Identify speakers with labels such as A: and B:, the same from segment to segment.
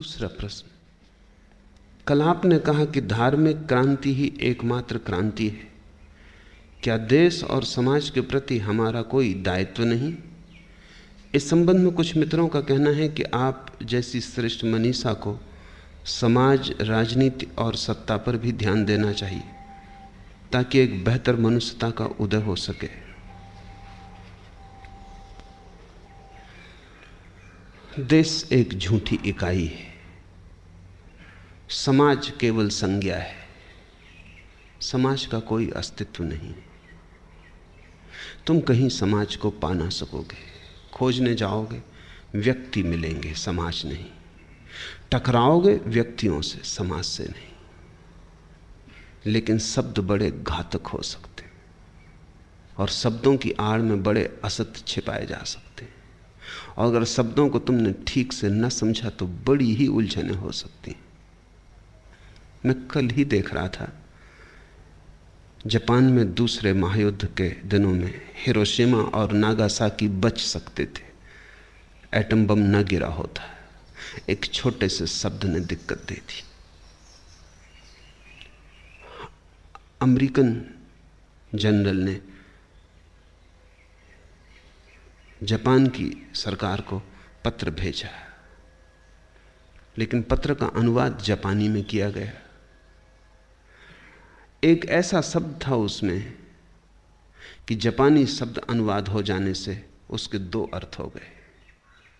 A: दूसरा प्रश्न, कल आपने कहा कि धार्मिक क्रांति ही एकमात्र क्रांति है। क्या देश और समाज के प्रति हमारा कोई दायित्व नहीं? इस संबंध में कुछ मित्रों का कहना है कि आप जैसी श्रेष्ठ मनीषा को समाज, राजनीति और सत्ता पर भी ध्यान देना चाहिए ताकि एक बेहतर मनुष्यता का उदय हो सके। देश एक झूठी इकाई है, समाज केवल संज्ञा है, समाज का कोई अस्तित्व नहीं। तुम कहीं समाज को पा ना सकोगे, खोजने जाओगे व्यक्ति मिलेंगे, समाज नहीं। टकराओगे व्यक्तियों से, समाज से नहीं। लेकिन शब्द बड़े घातक हो सकते और शब्दों की आड़ में बड़े असत्य छिपाए जा सकते हैं, और अगर शब्दों को तुमने ठीक से न समझा तो बड़ी ही उलझनें हो सकती हैं। मैं कल ही देख रहा था, जापान में दूसरे महायुद्ध के दिनों में हिरोशिमा और नागासाकी बच सकते थे, एटम बम न गिरा होता। एक छोटे से शब्द ने दिक्कत दे दी। अमेरिकन जनरल ने जापान की सरकार को पत्र भेजा, लेकिन पत्र का अनुवाद जापानी में किया गया। एक ऐसा शब्द था उसमें कि जापानी शब्द अनुवाद हो जाने से उसके दो अर्थ हो गए।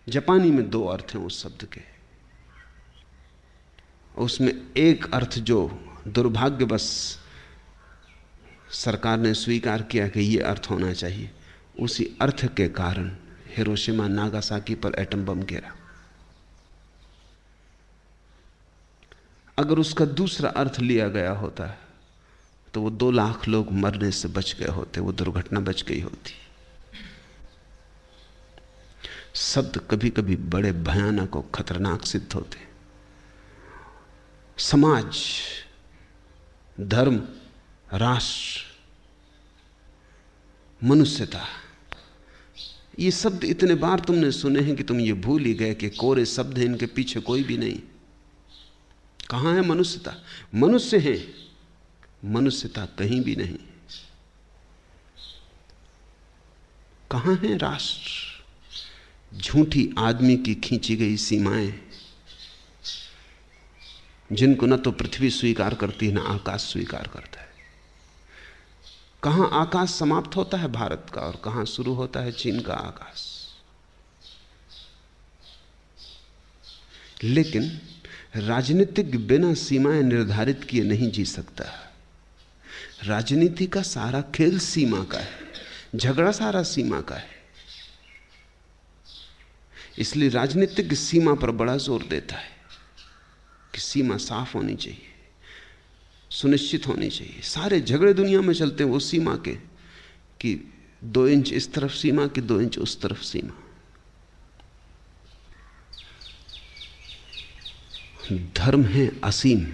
A: जापानी में दो अर्थ हैं उस शब्द के। उसमें एक अर्थ जो दुर्भाग्यवश सरकार ने स्वीकार किया कि यह अर्थ होना चाहिए, उसी अर्थ के कारण हिरोशिमा नागासाकी पर एटम बम गिरा। अगर उसका दूसरा अर्थ लिया गया होता तो वो 2 लाख लोग मरने से बच गए होते, वो दुर्घटना बच गई होती। शब्द कभी कभी बड़े भयानक और खतरनाक सिद्ध होते। समाज, धर्म, राष्ट्र, मनुष्यता, ये शब्द इतने बार तुमने सुने हैं कि तुम ये भूल ही गए कि कोरे शब्द हैं, इनके पीछे कोई भी नहीं। कहां है मनुष्यता? मनुष्य है, मनुष्यता कहीं भी नहीं। कहां है राष्ट्र? झूठी आदमी की खींची गई सीमाएं, जिनको न तो पृथ्वी स्वीकार करती है, न आकाश स्वीकार करता है। कहां आकाश समाप्त होता है भारत का और कहां शुरू होता है चीन का आकाश। लेकिन राजनीतिक बिना सीमाएं निर्धारित किए नहीं जी सकता। राजनीति का सारा खेल सीमा का है, झगड़ा सारा सीमा का है। इसलिए राजनीतिक सीमा पर बड़ा जोर देता है कि सीमा साफ होनी चाहिए, सुनिश्चित होनी चाहिए। सारे झगड़े दुनिया में चलते हैं वो सीमा के, कि 2 इंच इस तरफ सीमा की, 2 इंच उस तरफ सीमा। धर्म है असीम,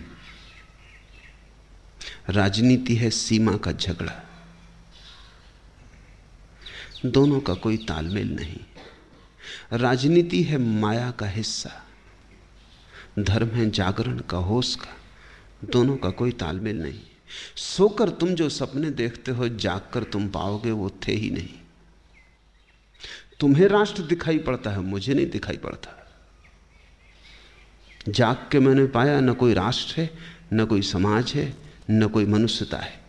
A: राजनीति है सीमा का झगड़ा। दोनों का कोई तालमेल नहीं। राजनीति है माया का हिस्सा, धर्म है जागरण का, होश का। दोनों का कोई तालमेल नहीं। सोकर तुम जो सपने देखते हो, जागकर तुम पाओगे वो थे ही नहीं। तुम्हें राष्ट्र दिखाई पड़ता है, मुझे नहीं दिखाई पड़ता। जाग के मैंने पाया न कोई राष्ट्र है, न कोई समाज है, न कोई मनुष्यता है,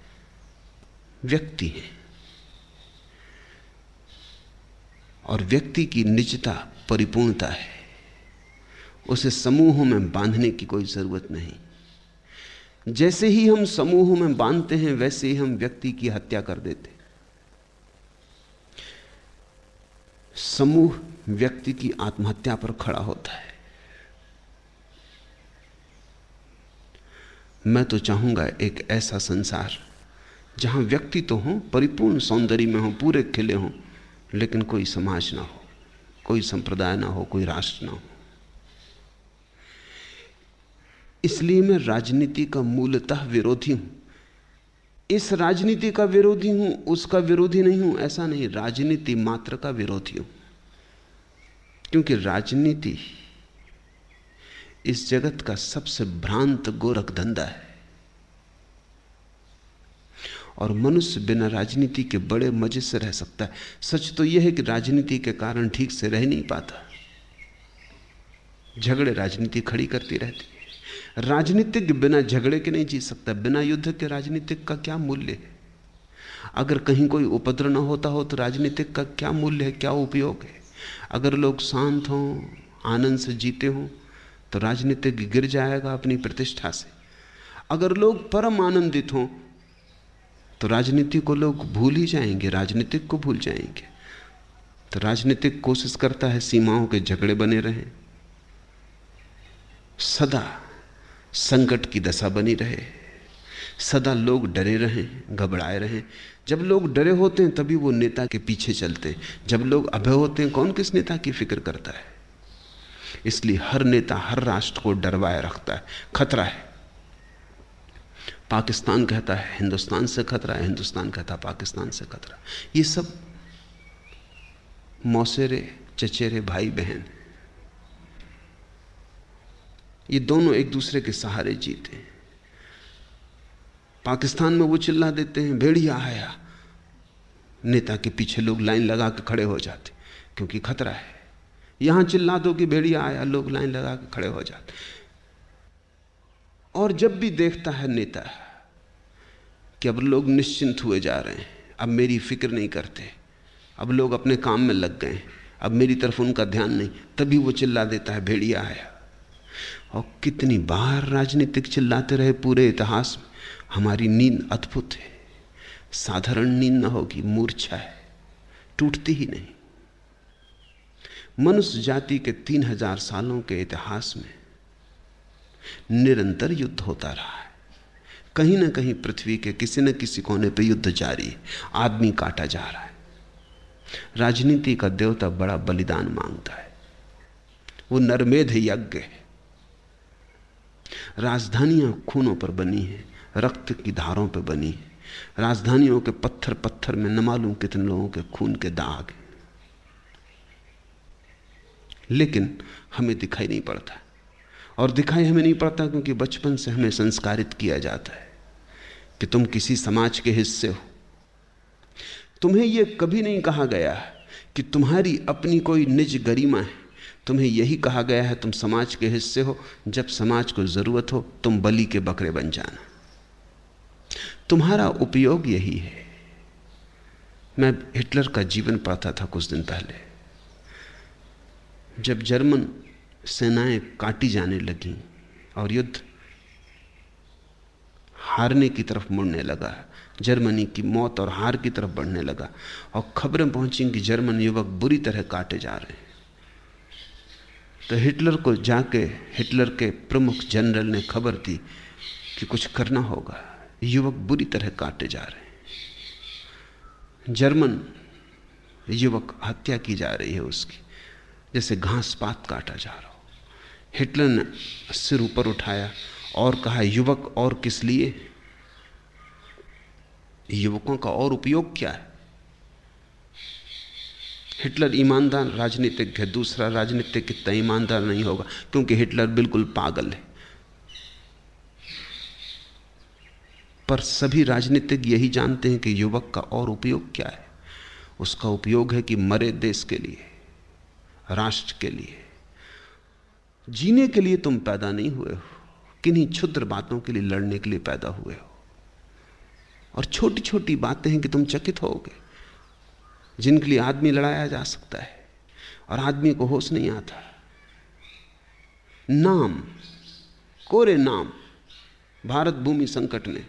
A: व्यक्ति है। और व्यक्ति की निजता परिपूर्णता है, उसे समूहों में बांधने की कोई जरूरत नहीं। जैसे ही हम समूहों में बांधते हैं, वैसे ही हम व्यक्ति की हत्या कर देते। समूह व्यक्ति की आत्महत्या पर खड़ा होता है। मैं तो चाहूंगा एक ऐसा संसार जहां व्यक्ति तो हो, परिपूर्ण सौंदर्य में हो, पूरे खिले हों, लेकिन कोई समाज ना हो, कोई संप्रदाय ना हो, कोई राष्ट्र ना हो। इसलिए मैं राजनीति का मूलतः विरोधी हूं। इस राजनीति का विरोधी हूं, उसका विरोधी नहीं हूं, ऐसा नहीं। राजनीति मात्र का विरोधी हूं, क्योंकि राजनीति इस जगत का सबसे भ्रांत गोरख धंधा है। और मनुष्य बिना राजनीति के बड़े मजे से रह सकता है। सच तो यह है कि राजनीति के कारण ठीक से रह नहीं पाता। झगड़े राजनीति खड़ी करती रहती है। राजनीतिक बिना झगड़े के नहीं जी सकता। बिना युद्ध के राजनीतिक का क्या मूल्य है? अगर कहीं कोई उपद्रव न होता हो तो राजनीतिक का क्या मूल्य है, क्या उपयोग है? अगर लोग शांत हों, आनंद से जीते हों, तो राजनीतिक गिर जाएगा अपनी प्रतिष्ठा से। अगर लोग परम आनंदित हों तो राजनीति को लोग भूल ही जाएंगे, राजनीतिक को भूल जाएंगे। तो राजनीतिक कोशिश करता है सीमाओं के झगड़े बने रहें, सदा संकट की दशा बनी रहे, सदा लोग डरे रहें, घबराए रहें। जब लोग डरे होते हैं तभी वो नेता के पीछे चलते हैं। जब लोग अभय होते हैं, कौन किस नेता की फिक्र करता है? इसलिए हर नेता हर राष्ट्र को डरवाए रखता है। खतरा है। पाकिस्तान कहता है हिंदुस्तान से खतरा है, हिंदुस्तान कहता है पाकिस्तान से खतरा। ये सब मौसेरे चचेरे भाई बहन, ये दोनों एक दूसरे के सहारे जीते हैं। पाकिस्तान में वो चिल्ला देते हैं भेड़िया आया, नेता के पीछे लोग लाइन लगा के खड़े हो जाते क्योंकि खतरा है। यहां चिल्ला दो कि भेड़िया आया, लोग लाइन लगा के खड़े हो जाते। और जब भी देखता है नेता कि अब लोग निश्चिंत हुए जा रहे हैं, अब मेरी फिक्र नहीं करते, अब लोग अपने काम में लग गए, अब मेरी तरफ उनका ध्यान नहीं, तभी वो चिल्ला देता है भेड़िया आया। और कितनी बार राजनीतिक चिल्लाते रहे पूरे इतिहास में। हमारी नींद अद्भुत है, साधारण नींद ना होगी, मूर्छा है, टूटती ही नहीं। मनुष्य जाति के 3000 सालों के इतिहास में निरंतर युद्ध होता रहा है। कहीं ना कहीं पृथ्वी के किसी न किसी कोने पे युद्ध जारी है, आदमी काटा जा रहा है। राजनीति का देवता बड़ा बलिदान मांगता है, वो नरमेध यज्ञ है। राजधानियां खूनों पर बनी हैं, रक्त की धारों पर बनी है। राजधानियों के पत्थर पत्थर में न मालूम कितने लोगों के खून के दाग हैं, लेकिन हमें दिखाई नहीं पड़ता। और दिखाई हमें नहीं पड़ता क्योंकि बचपन से हमें संस्कारित किया जाता है कि तुम किसी समाज के हिस्से हो। तुम्हें यह कभी नहीं कहा गया कि तुम्हारी अपनी कोई निज गरिमा है। तुम्हें यही कहा गया है तुम समाज के हिस्से हो, जब समाज को जरूरत हो तुम बलि के बकरे बन जाना। तुम्हारा उपयोग यही है। मैं हिटलर का जीवन पढ़ता था कुछ दिन पहले। जब जर्मन सेनाएं काटी जाने लगीं और युद्ध हारने की तरफ मुड़ने लगा, जर्मनी की मौत और हार की तरफ बढ़ने लगा, और खबरें पहुंची कि जर्मन युवक बुरी तरह काटे जा रहे हैं, तो हिटलर को जाके हिटलर के प्रमुख जनरल ने खबर दी कि कुछ करना होगा, युवक बुरी तरह काटे जा रहे हैं। जर्मन युवक हत्या की जा रही है उसकी, जैसे घास पात काटा जा रहा हो। हिटलर ने सिर ऊपर उठाया और कहा, युवक और किस लिए? युवकों का और उपयोग क्या है? हिटलर ईमानदार राजनीतिक है, दूसरा राजनीतिक कितना ईमानदार नहीं होगा, क्योंकि हिटलर बिल्कुल पागल है। पर सभी राजनीतिक यही जानते हैं कि युवक का और उपयोग क्या है। उसका उपयोग है कि मरे देश के लिए, राष्ट्र के लिए। जीने के लिए तुम पैदा नहीं हुए हो, किन्हीं क्षुद्र बातों के लिए लड़ने के लिए पैदा हुए हो। और छोटी छोटी बातें हैं कि तुम चकित होगे, जिनके लिए आदमी लड़ाया जा सकता है और आदमी को होश नहीं आता। नाम, कोरे नाम। भारत भूमि संकट ने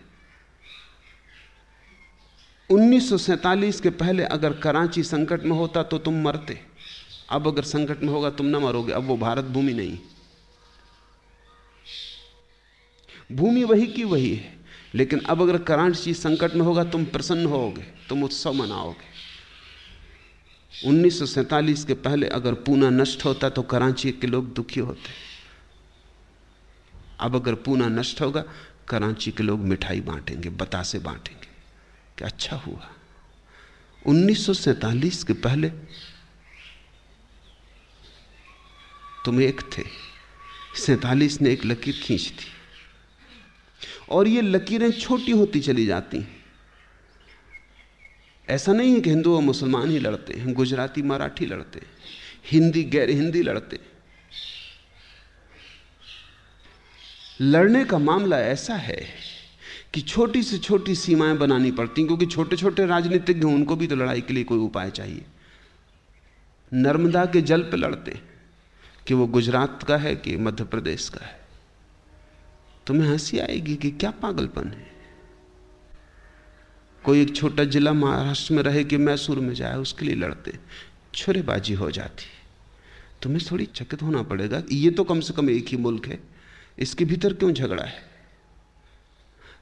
A: 1947 के पहले अगर कराची संकट में होता तो तुम मरते। अब अगर संकट में होगा तुम न मरोगे। अब वो भारत भूमि नहीं, भूमि वही की वही है, लेकिन अब अगर कराची संकट में होगा तुम प्रसन्न होगे, तुम उत्सव मनाओगे। 1947 के पहले अगर पूना नष्ट होता तो कराची के लोग दुखी होते। अब अगर पूना नष्ट होगा, कराची के लोग मिठाई बांटेंगे, बतासे बांटेंगे कि अच्छा हुआ। 1947 के पहले तुम एक थे, 47 ने एक लकीर खींच दी और ये लकीरें छोटी होती चली जाती। ऐसा नहीं है कि हिंदू और मुसलमान ही लड़ते हैं, गुजराती मराठी लड़ते, हिंदी गैर हिंदी लड़ते। लड़ने का मामला ऐसा है कि छोटी से छोटी सीमाएं बनानी पड़ती, क्योंकि छोटे छोटे राजनीतिज्ञ हैं, उनको भी तो लड़ाई के लिए कोई उपाय चाहिए। नर्मदा के जल पे लड़ते कि वो गुजरात का है कि मध्य प्रदेश का है। तुम्हें हंसी आएगी कि क्या पागलपन है। कोई एक छोटा जिला महाराष्ट्र में रहे कि मैसूर में जाए, उसके लिए लड़ते, छुरेबाजी हो जाती। तुम्हें थोड़ी चकित होना पड़ेगा, ये तो कम से कम एक ही मुल्क है, इसके भीतर क्यों झगड़ा है।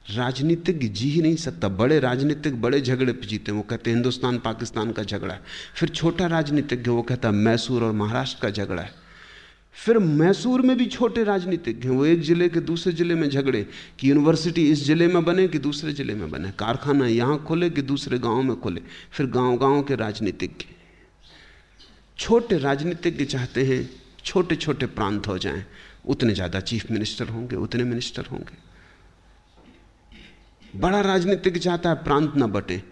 A: राजनीतिक जी ही नहीं सकता। बड़े राजनीतिक बड़े झगड़े पे जीते, वो कहते हैं हिंदुस्तान पाकिस्तान का झगड़ा है। फिर छोटा राजनीतिज्ञ वो कहता है मैसूर और महाराष्ट्र का झगड़ा है। फिर मैसूर में भी छोटे राजनीतिज्ञ हैं, वो एक जिले के दूसरे जिले में झगड़े कि यूनिवर्सिटी इस जिले में बने कि दूसरे जिले में बने, कारखाना यहाँ खोले कि दूसरे गांव में खोले। फिर गांव गांव के राजनीतिज्ञ, छोटे राजनीतिज्ञ चाहते हैं छोटे छोटे प्रांत हो जाएं, उतने ज्यादा चीफ मिनिस्टर होंगे, उतने मिनिस्टर होंगे। बड़ा राजनीतिज्ञ चाहता है प्रांत ना बटे,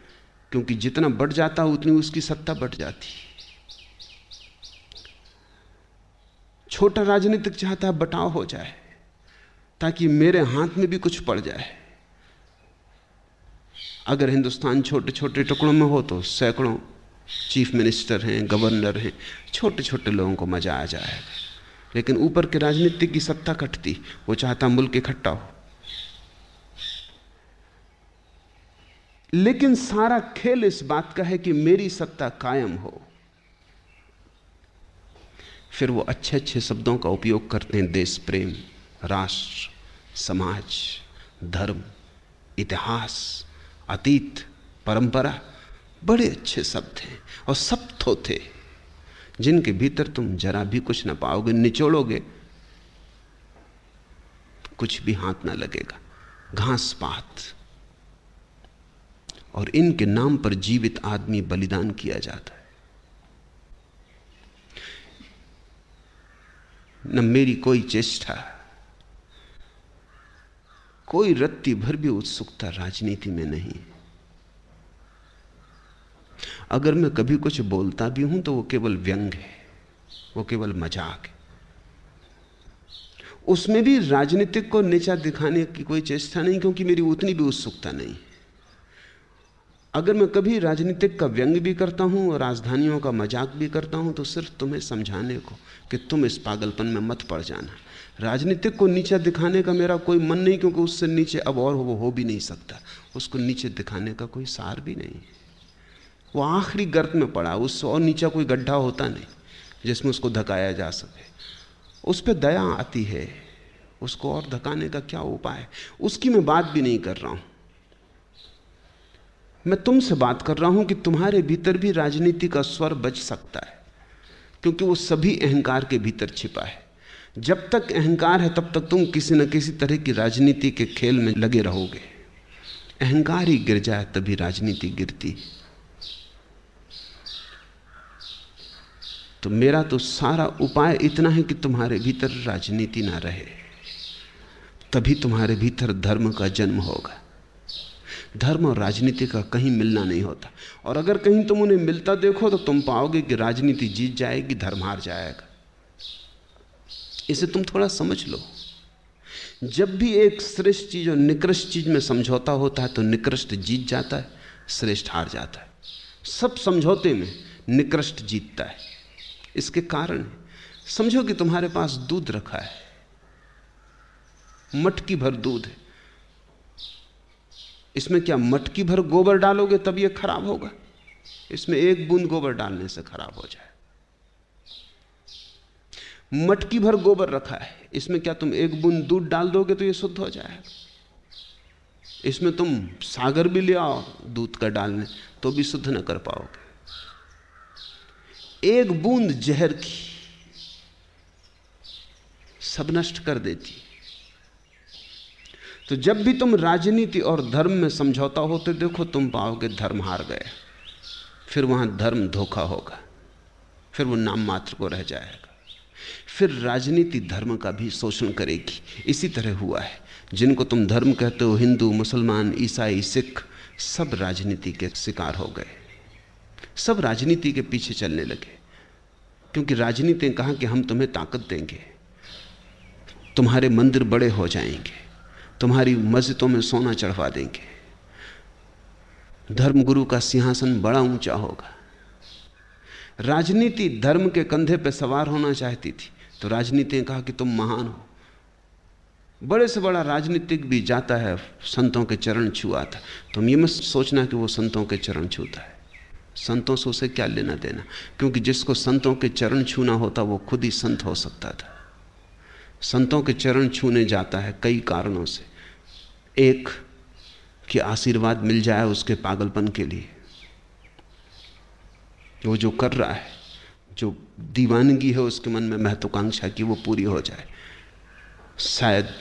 A: क्योंकि जितना बढ़ जाता है उतनी उसकी सत्ता बढ़ जाती। छोटा राजनीतिक चाहता है बटाव हो जाए ताकि मेरे हाथ में भी कुछ पड़ जाए। अगर हिंदुस्तान छोटे छोटे टुकड़ों में हो तो सैकड़ों चीफ मिनिस्टर हैं, गवर्नर हैं, छोटे छोटे लोगों को मजा आ जाएगा। लेकिन ऊपर के राजनीतिक की सत्ता कटती, वो चाहता मुल्क इकट्ठा हो। लेकिन सारा खेल इस बात का है कि मेरी सत्ता कायम हो। फिर वो अच्छे अच्छे शब्दों का उपयोग करते हैं, देश प्रेम, राष्ट्र, समाज, धर्म, इतिहास, अतीत, परंपरा, बड़े अच्छे शब्द हैं और सब थोथे जिनके भीतर तुम जरा भी कुछ ना पाओगे। निचोड़ोगे कुछ भी हाथ ना लगेगा, घास पात। और इनके नाम पर जीवित आदमी बलिदान किया जाता है। न मेरी कोई चेष्टा, कोई रत्ती भर भी उत्सुकता राजनीति में नहीं। अगर मैं कभी कुछ बोलता भी हूं तो वो केवल व्यंग है, वो केवल मजाक है। उसमें भी राजनीतिक को नीचा दिखाने की कोई चेष्टा नहीं, क्योंकि मेरी उतनी भी उत्सुकता नहीं। अगर मैं कभी राजनीतिक का व्यंग भी करता हूं और राजधानियों का मजाक भी करता हूं तो सिर्फ तुम्हें समझाने को कि तुम इस पागलपन में मत पड़ जाना। राजनीतिक को नीचा दिखाने का मेरा कोई मन नहीं, क्योंकि उससे नीचे अब और वो हो भी नहीं सकता। उसको नीचे दिखाने का कोई सार भी नहीं। वो आखिरी गर्त में पड़ा, उससे और नीचा कोई गड्ढा होता नहीं जिसमें उसको धकाया जा सके। उस पर दया आती है, उसको और धकाने का क्या उपाय। उसकी मैं बात भी नहीं कर रहा हूं। मैं तुमसे बात कर रहा हूं कि तुम्हारे भीतर भी राजनीति का स्वर बज सकता है, क्योंकि वो सभी अहंकार के भीतर छिपा है। जब तक अहंकार है तब तक तुम किसी न किसी तरह की राजनीति के खेल में लगे रहोगे। अहंकार ही गिर जाए तभी राजनीति गिरती। तो मेरा तो सारा उपाय इतना है कि तुम्हारे भीतर राजनीति ना रहे, तभी तुम्हारे भीतर धर्म का जन्म होगा। धर्म और राजनीति का कहीं मिलना नहीं होता, और अगर कहीं तुम उन्हें मिलता देखो तो तुम पाओगे कि राजनीति जीत जाएगी, धर्म हार जाएगा। इसे तुम थोड़ा समझ लो। जब भी एक श्रेष्ठ चीज और निकृष्ट चीज में समझौता होता है तो निकृष्ट जीत जाता है, श्रेष्ठ हार जाता है। सब समझौते में निकृष्ट जीतता है। इसके कारण समझो कि तुम्हारे पास दूध रखा है, मटकी भर दूध है। इसमें क्या मटकी भर गोबर डालोगे तब यह खराब होगा? इसमें एक बूंद गोबर डालने से खराब हो जाए। मटकी भर गोबर रखा है, इसमें क्या तुम एक बूंद दूध डाल दोगे तो यह शुद्ध हो जाएगा? इसमें तुम सागर भी ले आओ दूध का डालने तो भी शुद्ध न कर पाओगे। एक बूंद जहर की सब नष्ट कर देती। तो जब भी तुम राजनीति और धर्म में समझौता होते देखो, तुम पाओगे धर्म हार गया। फिर वहां धर्म धोखा होगा, फिर वो नाम मात्र को रह जाएगा। फिर राजनीति धर्म का भी शोषण करेगी। इसी तरह हुआ है। जिनको तुम धर्म कहते हो, हिंदू, मुसलमान, ईसाई, सिख, सब राजनीति के शिकार हो गए, सब राजनीति के पीछे चलने लगे। क्योंकि राजनीति ने कहा कि हम तुम्हें ताकत देंगे, तुम्हारे मंदिर बड़े हो जाएंगे, तुम्हारी मस्जिदों में सोना चढ़वा देंगे, धर्मगुरु का सिंहासन बड़ा ऊंचा होगा। राजनीति धर्म के कंधे पर सवार होना चाहती थी, तो राजनीति ने कहा कि तुम महान हो। बड़े से बड़ा राजनीतिक भी जाता है, संतों के चरण छुआता। तुम ये मत सोचना कि वो संतों के चरण छूता है, संतों से उसे क्या लेना देना। क्योंकि जिसको संतों के चरण छूना होता वो खुद ही संत हो सकता था। संतों के चरण छूने जाता है कई कारणों से। एक कि आशीर्वाद मिल जाए उसके पागलपन के लिए, वो जो कर रहा है, जो दीवानगी है उसके मन में महत्वाकांक्षा की, वो पूरी हो जाए। शायद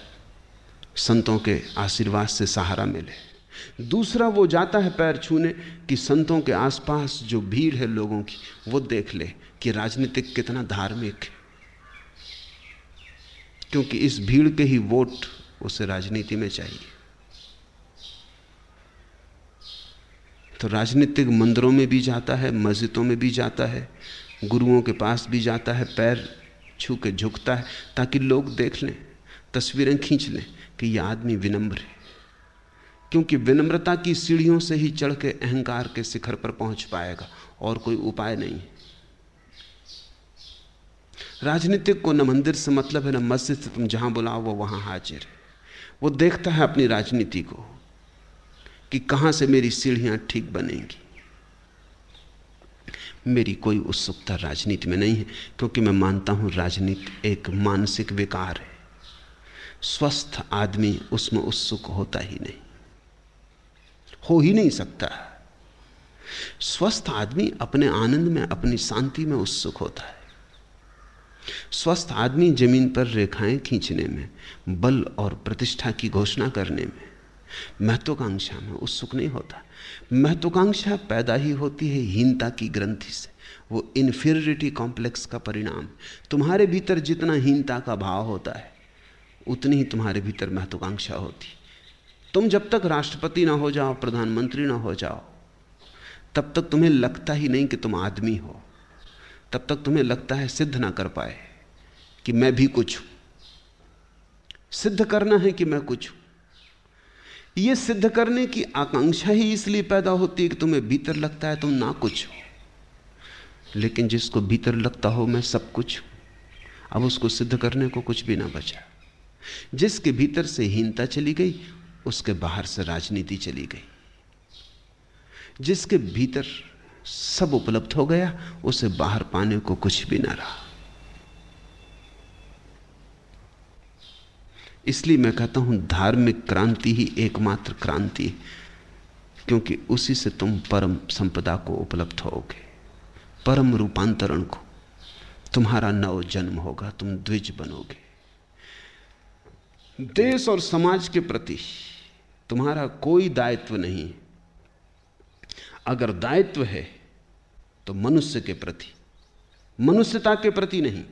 A: संतों के आशीर्वाद से सहारा मिले। दूसरा, वो जाता है पैर छूने कि संतों के आसपास जो भीड़ है लोगों की, वो देख ले कि राजनीतिक कितना धार्मिक है। क्योंकि इस भीड़ के ही वोट उसे राजनीति में चाहिए। तो राजनीतिक मंदिरों में भी जाता है, मस्जिदों में भी जाता है, गुरुओं के पास भी जाता है, पैर छू के झुकता है ताकि लोग देख लें, तस्वीरें खींच लें कि यह आदमी विनम्र है। क्योंकि विनम्रता की सीढ़ियों से ही चढ़ के अहंकार के शिखर पर पहुंच पाएगा, और कोई उपाय नहीं। राजनीतिक को न मंदिर से मतलब है न मस्जिद से, तुम जहां बुलाओ वो वहां हाजिर है। वो देखता है अपनी राजनीति को कि कहां से मेरी सीढ़ियां ठीक बनेंगी। मेरी कोई उत्सुकता राजनीति में नहीं है, क्योंकि मैं मानता हूं राजनीति एक मानसिक विकार है। स्वस्थ आदमी उसमें उत्सुक होता ही नहीं, हो ही नहीं सकता। स्वस्थ आदमी अपने आनंद में, अपनी शांति में उत्सुक होता है। स्वस्थ आदमी जमीन पर रेखाएं खींचने में, बल और प्रतिष्ठा की घोषणा करने में, महत्वाकांक्षा में उत्सुक नहीं होता। महत्वाकांक्षा पैदा ही होती है हीनता की ग्रंथि से। वो इन्फीरियरिटी कॉम्प्लेक्स का परिणाम। तुम्हारे भीतर जितना हीनता का भाव होता है, उतनी ही तुम्हारे भीतर महत्वाकांक्षा होती। तुम जब तक राष्ट्रपति ना हो जाओ, प्रधानमंत्री ना हो जाओ, तब तक तुम्हें लगता ही नहीं कि तुम आदमी हो। तब तक तुम्हें लगता है सिद्ध ना कर पाए कि मैं भी कुछ हूं। सिद्ध करना है कि मैं कुछ हूं। यह सिद्ध करने की आकांक्षा ही इसलिए पैदा होती है कि तुम्हें भीतर लगता है तुम ना कुछ हो। लेकिन जिसको भीतर लगता हो मैं सब कुछ हूं, अब उसको सिद्ध करने को कुछ भी ना बचा। जिसके भीतर से हीनता चली गई, उसके बाहर से राजनीति चली गई। जिसके भीतर सब उपलब्ध हो गया, उसे बाहर पाने को कुछ भी ना रहा। इसलिए मैं कहता हूं धार्मिक क्रांति ही एकमात्र क्रांति है, क्योंकि उसी से तुम परम संपदा को उपलब्ध होगे, परम रूपांतरण को। तुम्हारा नव जन्म होगा, तुम द्विज बनोगे। देश और समाज के प्रति तुम्हारा कोई दायित्व नहीं। अगर दायित्व है तो मनुष्य के प्रति, मनुष्यता के प्रति नहीं।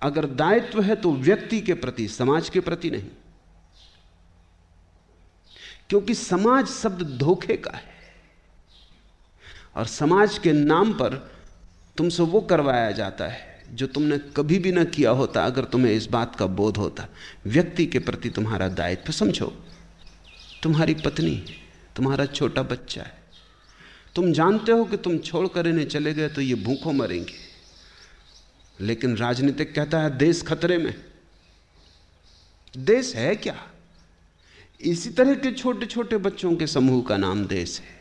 A: अगर दायित्व है तो व्यक्ति के प्रति, समाज के प्रति नहीं। क्योंकि समाज शब्द धोखे का है, और समाज के नाम पर तुमसे वो करवाया जाता है जो तुमने कभी भी ना किया होता अगर तुम्हें इस बात का बोध होता। व्यक्ति के प्रति तुम्हारा दायित्व समझो। तुम्हारी पत्नी, तुम्हारा छोटा बच्चा है, तुम जानते हो कि तुम छोड़कर इन्हें चले गए तो ये भूखों मरेंगे, लेकिन राजनीतिक कहता है देश खतरे में। देश है क्या? इसी तरह के छोटे छोटे बच्चों के समूह का नाम देश है।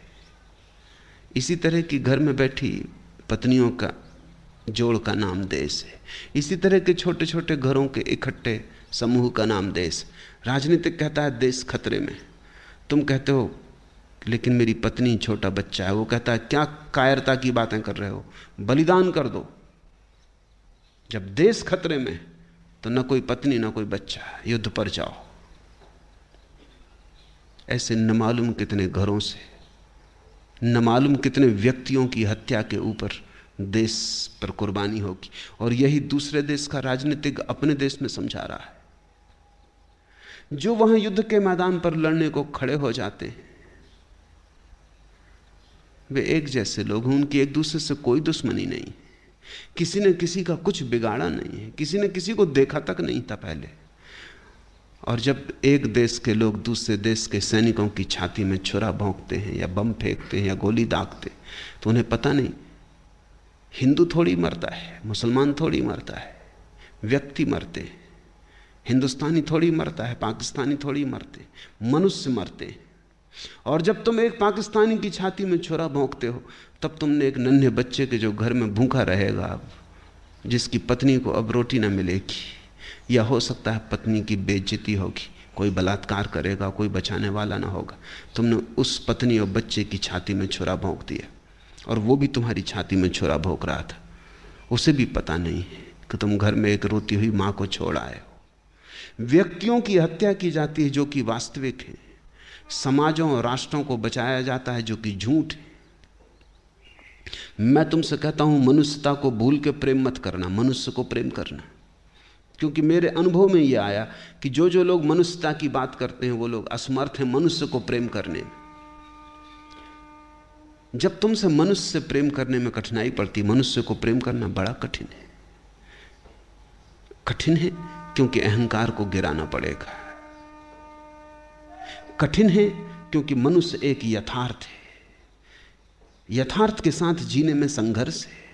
A: इसी तरह की घर में बैठी पत्नियों का जोड़ का नाम देश है। इसी तरह के छोटे छोटे घरों के इकट्ठे समूह का नाम देश। राजनीतिक कहता है देश खतरे में। तुम कहते हो लेकिन मेरी पत्नी, छोटा बच्चा है। वो कहता है क्या कायरता की बातें कर रहे हो, बलिदान कर दो। जब देश खतरे में तो न कोई पत्नी न कोई बच्चा, युद्ध पर जाओ। ऐसे न मालूम कितने घरों से, न मालूम कितने व्यक्तियों की हत्या के ऊपर देश पर कुर्बानी होगी। और यही दूसरे देश का राजनीतिक अपने देश में समझा रहा है। जो वहां युद्ध के मैदान पर लड़ने को खड़े हो जाते हैं वे एक जैसे लोग हैं, उनकी एक दूसरे से कोई दुश्मनी नहीं, किसी ने किसी का कुछ बिगाड़ा नहीं है, किसी ने किसी को देखा तक नहीं था पहले। और जब एक देश के लोग दूसरे देश के सैनिकों की छाती में छुरा भोंकते हैं या बम फेंकते हैं या गोली दागते, तो उन्हें पता नहीं हिंदू थोड़ी मरता है, मुसलमान थोड़ी मरता है, व्यक्ति मरते हैं। हिंदुस्तानी थोड़ी मरता है, पाकिस्तानी थोड़ी मरते, मनुष्य मरते हैं। और जब तुम एक पाकिस्तानी की छाती में छुरा भोंकते हो, तब तुमने एक नन्हे बच्चे के जो घर में भूखा रहेगा अब, जिसकी पत्नी को अब रोटी ना मिलेगी, या हो सकता है पत्नी की बेइज्जती होगी, कोई बलात्कार करेगा, कोई बचाने वाला ना होगा, तुमने उस पत्नी और बच्चे की छाती में छुरा भोंक दिया। और वो भी तुम्हारी छाती में छुरा भोंक रहा था, उसे भी पता नहीं है कि तुम घर में एक रोती हुई मां को छोड़ आए हो। व्यक्तियों की हत्या की जाती है जो कि वास्तविक है, समाजों और राष्ट्रों को बचाया जाता है जो कि झूठ है। मैं तुमसे कहता हूं मनुष्यता को भूल के प्रेम मत करना, मनुष्य को प्रेम करना। क्योंकि मेरे अनुभव में यह आया कि जो जो लोग मनुष्यता की बात करते हैं वो लोग असमर्थ हैं मनुष्य को प्रेम करने में। जब तुमसे मनुष्य से प्रेम करने में कठिनाई पड़ती, मनुष्य को प्रेम करना बड़ा कठिन है। कठिन है क्योंकि अहंकार को गिराना पड़ेगा, कठिन है क्योंकि मनुष्य एक यथार्थ है, यथार्थ के साथ जीने में संघर्ष है।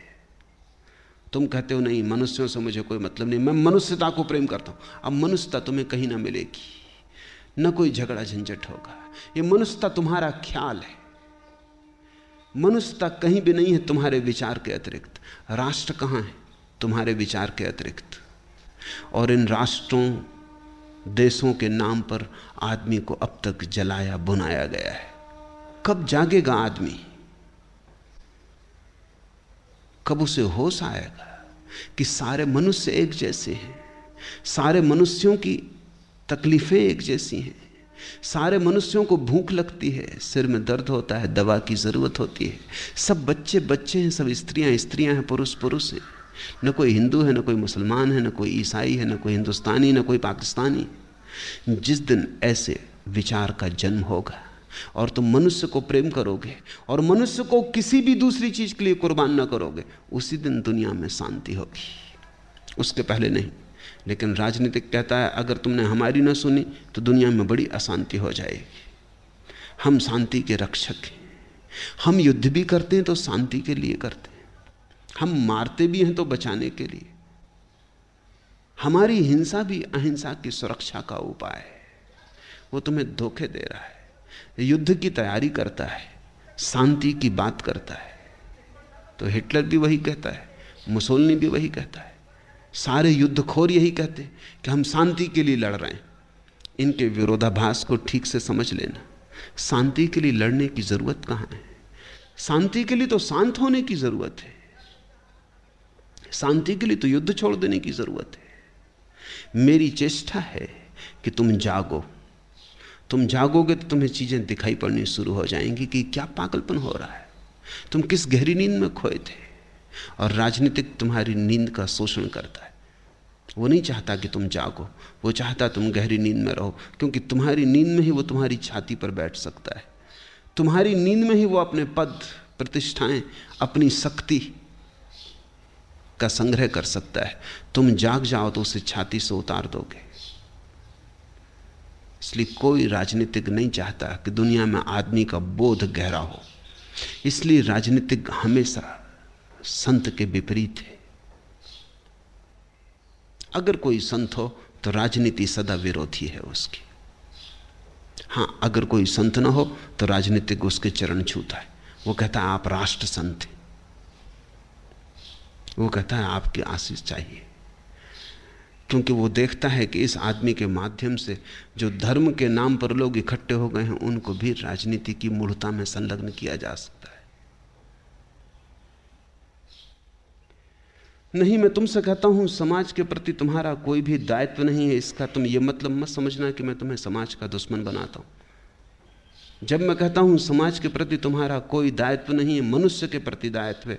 A: तुम कहते हो नहीं मनुष्यों से मुझे कोई मतलब नहीं, मैं मनुष्यता को प्रेम करता हूं। अब मनुष्यता तुम्हें कहीं ना मिलेगी, न कोई झगड़ा झंझट होगा। ये मनुष्यता तुम्हारा ख्याल है, मनुष्यता कहीं भी नहीं है तुम्हारे विचार के अतिरिक्त। राष्ट्र कहां है तुम्हारे विचार के अतिरिक्त। और इन राष्ट्रों देशों के नाम पर आदमी को अब तक जलाया बुनाया गया है। कब जागेगा आदमी, कब उसे होश आएगा कि सारे मनुष्य एक जैसे हैं, सारे मनुष्यों की तकलीफें एक जैसी हैं, सारे मनुष्यों को भूख लगती है, सिर में दर्द होता है, दवा की जरूरत होती है, सब बच्चे बच्चे हैं, सब स्त्रियां स्त्रियां हैं, पुरुष पुरुष हैं। न कोई हिंदू है, न कोई मुसलमान है, न कोई ईसाई है, न कोई हिंदुस्तानी, न कोई पाकिस्तानी। जिस दिन ऐसे विचार का जन्म होगा और तुम मनुष्य को प्रेम करोगे और मनुष्य को किसी भी दूसरी चीज के लिए कुर्बान न करोगे, उसी दिन दुनिया में शांति होगी, उसके पहले नहीं। लेकिन राजनीतिक कहता है अगर तुमने हमारी न सुनी तो दुनिया में बड़ी अशांति हो जाएगी। हम शांति के रक्षक हैं, हम युद्ध भी करते हैं तो शांति के लिए करते हैं, हम मारते भी हैं तो बचाने के लिए। हमारी हिंसा भी अहिंसा की सुरक्षा का उपाय है। वो तुम्हें धोखे दे रहा है, युद्ध की तैयारी करता है, शांति की बात करता है। तो हिटलर भी वही कहता है, मुसोलिनी भी वही कहता है, सारे युद्धखोर यही कहते हैं कि हम शांति के लिए लड़ रहे हैं। इनके विरोधाभास को ठीक से समझ लेना। शांति के लिए लड़ने की जरूरत कहां है? शांति के लिए तो शांत होने की जरूरत है, शांति के लिए तो युद्ध छोड़ देने की जरूरत है। मेरी चेष्टा है कि तुम जागो। तुम जागोगे तो तुम्हें चीजें दिखाई पड़नी शुरू हो जाएंगी कि क्या पागलपन हो रहा है, तुम किस गहरी नींद में खोए थे। और राजनीतिक तुम्हारी नींद का शोषण करता है। वो नहीं चाहता कि तुम जागो, वो चाहता तुम गहरी नींद में रहो, क्योंकि तुम्हारी नींद में ही वो तुम्हारी छाती पर बैठ सकता है, तुम्हारी नींद में ही वो अपने पद प्रतिष्ठाएं, अपनी शक्ति का संग्रह कर सकता है। तुम जाग जाओ तो उसे छाती से उतार दोगे। इसलिए कोई राजनीतिक नहीं चाहता कि दुनिया में आदमी का बोध गहरा हो। इसलिए राजनीतिक हमेशा संत के विपरीत है। अगर कोई संत हो तो राजनीति सदा विरोधी है उसकी। हां, अगर कोई संत ना हो तो राजनीतिक उसके चरण छूता है। वो कहता है आप राष्ट्र संत हैं, वो कहता है आपकी आशीष चाहिए, क्योंकि वो देखता है कि इस आदमी के माध्यम से जो धर्म के नाम पर लोग इकट्ठे हो गए हैं उनको भी राजनीति की मूढ़ता में संलग्न किया जा सकता है। नहीं, मैं तुमसे कहता हूं समाज के प्रति तुम्हारा कोई भी दायित्व नहीं है। इसका तुम ये मतलब मत समझना कि मैं तुम्हें समाज का दुश्मन बनाता हूं। जब मैं कहता हूं समाज के प्रति तुम्हारा कोई दायित्व नहीं है, मनुष्य के प्रति दायित्व है,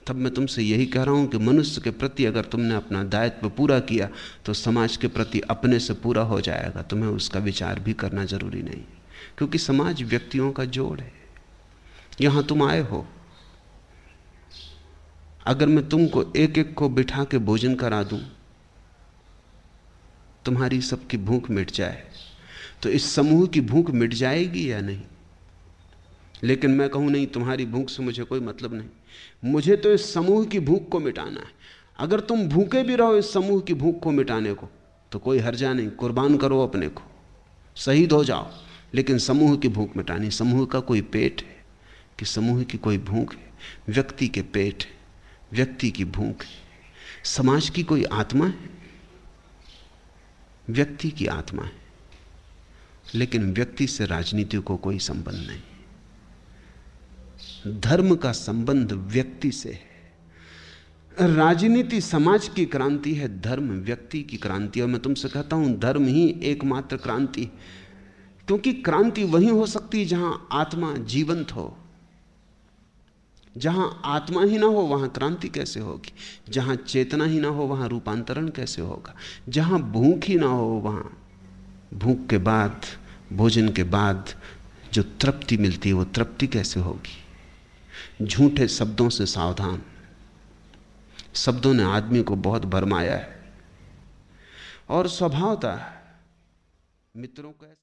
A: तब मैं तुमसे यही कह रहा हूं कि मनुष्य के प्रति अगर तुमने अपना दायित्व पूरा किया तो समाज के प्रति अपने से पूरा हो जाएगा। तुम्हें उसका विचार भी करना जरूरी नहीं, क्योंकि समाज व्यक्तियों का जोड़ है। यहां तुम आए हो, अगर मैं तुमको एक एक को बिठा के भोजन करा दूं, तुम्हारी सबकी भूख मिट जाए, तो इस समूह की भूख मिट जाएगी या नहीं? लेकिन मैं कहूं नहीं, तुम्हारी भूख से मुझे कोई मतलब नहीं, मुझे तो इस समूह की भूख को मिटाना है। अगर तुम भूखे भी रहो इस समूह की भूख को मिटाने को, तो कोई हर्जा नहीं, कुर्बान करो अपने को, शहीद हो जाओ, लेकिन समूह की भूख मिटानी। समूह का कोई पेट है कि समूह की कोई भूख है? व्यक्ति के पेट है, व्यक्ति की भूख है। समाज की कोई आत्मा है? व्यक्ति की आत्मा है, लेकिन व्यक्ति से राजनीति को कोई संबंध नहीं। धर्म का संबंध व्यक्ति से है। राजनीति समाज की क्रांति है, धर्म व्यक्ति की क्रांति। और मैं तुमसे कहता हूं धर्म ही एकमात्र क्रांति, क्योंकि क्रांति वहीं हो सकती है जहां आत्मा जीवंत हो। जहां आत्मा ही ना हो वहां क्रांति कैसे होगी? जहां चेतना ही ना हो वहां रूपांतरण कैसे होगा? जहां भूख ही ना हो वहां भूख के बाद, भोजन के बाद जो तृप्ति मिलती है वो तृप्ति कैसे होगी? झूठे शब्दों से सावधान। शब्दों ने आदमी को बहुत भरमाया है, और स्वभावतः मित्रों को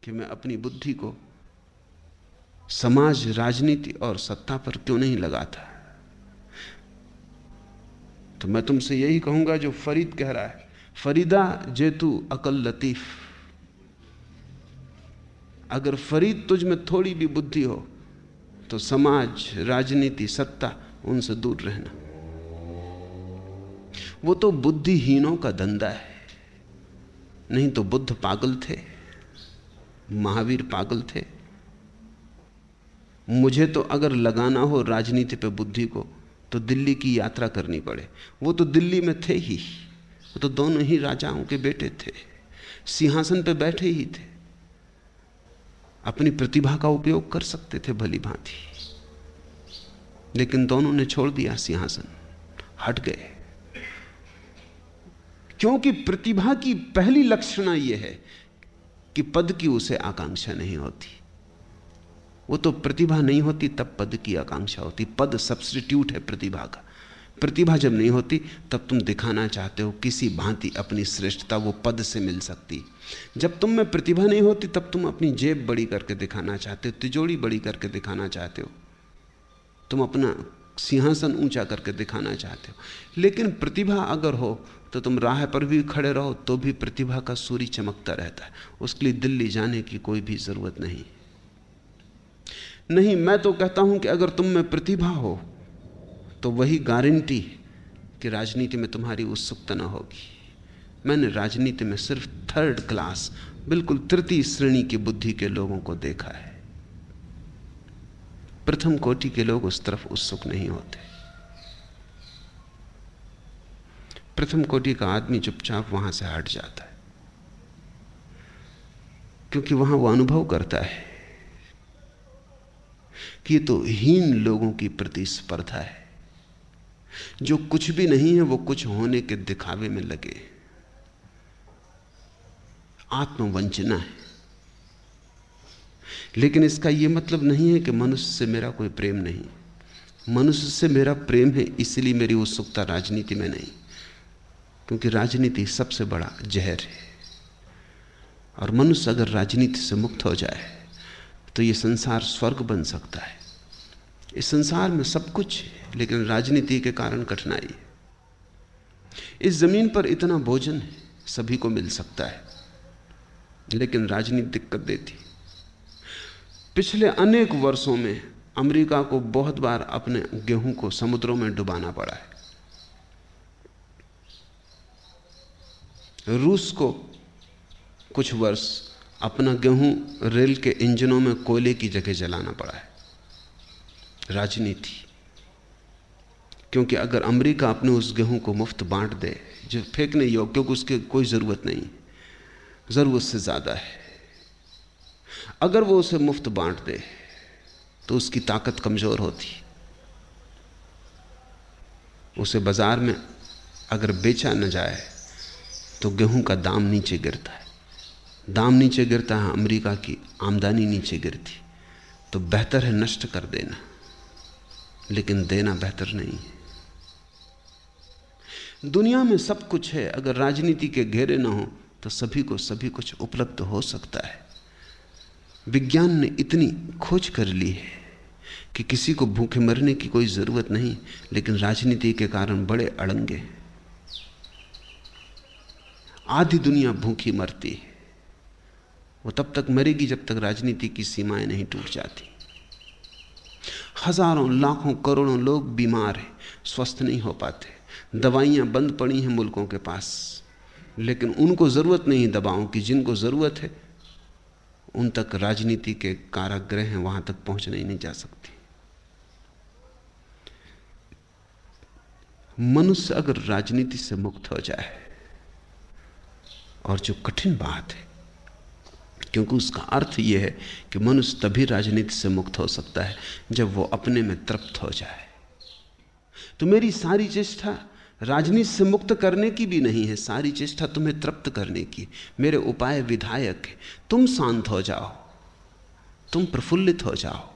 A: कि मैं अपनी बुद्धि को समाज, राजनीति और सत्ता पर क्यों नहीं लगाता। तो मैं तुमसे यही कहूंगा जो फरीद कह रहा है, फरीदा जेतू अकल लतीफ। अगर फरीद तुझ में थोड़ी भी बुद्धि हो तो समाज, राजनीति, सत्ता, उनसे दूर रहना। वो तो बुद्धिहीनों का धंधा है। नहीं तो बुद्ध पागल थे, महावीर पागल थे। मुझे तो अगर लगाना हो राजनीति पे बुद्धि को तो दिल्ली की यात्रा करनी पड़े। वो तो दिल्ली में थे ही, वो तो दोनों ही राजाओं के बेटे थे, सिंहासन पे बैठे ही थे, अपनी प्रतिभा का उपयोग कर सकते थे भली भांति, लेकिन दोनों ने छोड़ दिया सिंहासन, हट गए। क्योंकि प्रतिभा की पहली लक्षणा यह है कि पद की उसे आकांक्षा नहीं होती। वो तो प्रतिभा नहीं होती तब पद की आकांक्षा होती। पद सब्स्टिट्यूट है प्रतिभा का। प्रतिभा जब नहीं होती तब तुम दिखाना चाहते हो किसी भांति अपनी श्रेष्ठता, वो पद से मिल सकती। जब तुम में प्रतिभा नहीं होती तब तुम अपनी जेब बड़ी करके दिखाना चाहते हो, तिजोरी बड़ी करके दिखाना चाहते हो, तुम अपना सिंहासन ऊंचा करके दिखाना चाहते हो। लेकिन प्रतिभा अगर हो तो तुम राह पर भी खड़े रहो तो भी प्रतिभा का सूर्य चमकता रहता है। उसके लिए दिल्ली जाने की कोई भी जरूरत नहीं। मैं तो कहता हूं कि अगर तुम में प्रतिभा हो तो वही गारंटी कि राजनीति में तुम्हारी उत्सुकता न होगी। मैंने राजनीति में सिर्फ थर्ड क्लास बिल्कुल तृतीय श्रेणी की बुद्धि के लोगों को देखा है। प्रथम कोटि के लोग उस तरफ उत्सुक नहीं होते। प्रथम कोटि का आदमी चुपचाप वहां से हट जाता है, क्योंकि वहां वो अनुभव करता है कि ये तो हीन लोगों की प्रतिस्पर्धा है। जो कुछ भी नहीं है वो कुछ होने के दिखावे में लगे। आत्मवंचना है। लेकिन इसका यह मतलब नहीं है कि मनुष्य से मेरा कोई प्रेम नहीं। मनुष्य से मेरा प्रेम है, इसलिए मेरी उत्सुकता राजनीति में नहीं, क्योंकि राजनीति सबसे बड़ा जहर है। और मनुष्य अगर राजनीति से मुक्त हो जाए तो यह संसार स्वर्ग बन सकता है। इस संसार में सब कुछ है, लेकिन राजनीति के कारण कठिनाई है। इस जमीन पर इतना भोजन है, सभी को मिल सकता है, लेकिन राजनीति दिक्कत देती। पिछले अनेक वर्षों में अमेरिका को बहुत बार अपने गेहूं को समुद्रों में डुबाना पड़ा है। रूस को कुछ वर्ष अपना गेहूं रेल के इंजनों में कोयले की जगह जलाना पड़ा है। राजनीति। क्योंकि अगर अमेरिका अपने उस गेहूं को मुफ्त बांट दे जो फेंकने योग्य, क्योंकि उसकी कोई जरूरत नहीं, जरूरत से ज्यादा है, अगर वो उसे मुफ्त बांट दे तो उसकी ताकत कमजोर होती। उसे बाजार में अगर बेचा न जाए तो गेहूं का दाम नीचे गिरता है। दाम नीचे गिरता है, अमेरिका की आमदनी नीचे गिरती। तो बेहतर है नष्ट कर देना, लेकिन देना बेहतर नहीं है। दुनिया में सब कुछ है, अगर राजनीति के घेरे ना हो तो सभी को सभी कुछ उपलब्ध हो सकता है। विज्ञान ने इतनी खोज कर ली है कि किसी को भूखे मरने की कोई जरूरत नहीं, लेकिन राजनीति के कारण बड़े अड़ंगे। आधी दुनिया भूखी मरती है। वो तब तक मरेगी जब तक राजनीति की सीमाएं नहीं टूट जाती। हजारों लाखों करोड़ों लोग बीमार हैं, स्वस्थ नहीं हो पाते। दवाइयां बंद पड़ी हैं मुल्कों के पास, लेकिन उनको जरूरत नहीं दवाओं की। जिनको जरूरत है उन तक राजनीति के कारागृह हैं, वहां तक पहुंचने ही नहीं जा सकती। मनुष्य अगर राजनीति से मुक्त हो जाए, और जो कठिन बात है, क्योंकि उसका अर्थ यह है कि मनुष्य तभी राजनीति से मुक्त हो सकता है जब वो अपने में तृप्त हो जाए। तो मेरी सारी चेष्टा राजनीति से मुक्त करने की भी नहीं है, सारी चेष्टा तुम्हें तृप्त करने की। मेरे उपाय विधायक है। तुम शांत हो जाओ, तुम प्रफुल्लित हो जाओ,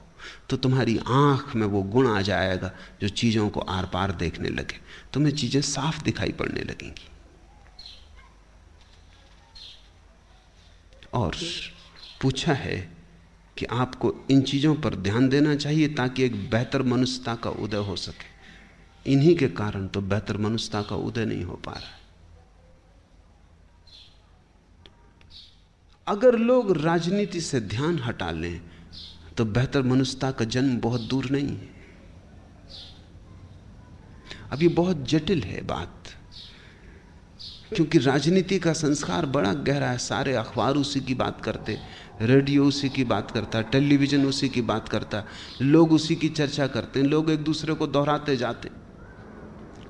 A: तो तुम्हारी आंख में वो गुण आ जाएगा जो चीजों को आर पार देखने लगे। तुम्हें चीजें साफ दिखाई पड़ने लगेंगी। और पूछा है कि आपको इन चीजों पर ध्यान देना चाहिए ताकि एक बेहतर मनुष्यता का उदय हो सके। इन्हीं के कारण तो बेहतर मनुष्यता का उदय नहीं हो पा रहा। अगर लोग राजनीति से ध्यान हटा लें तो बेहतर मनुष्यता का जन्म बहुत दूर नहीं है। अब ये बहुत जटिल है बात, क्योंकि राजनीति का संस्कार बड़ा गहरा है। सारे अखबार उसी की बात करते, रेडियो उसी की बात करता, टेलीविजन उसी की बात करता, लोग उसी की चर्चा करते हैं, लोग एक दूसरे को दोहराते जाते।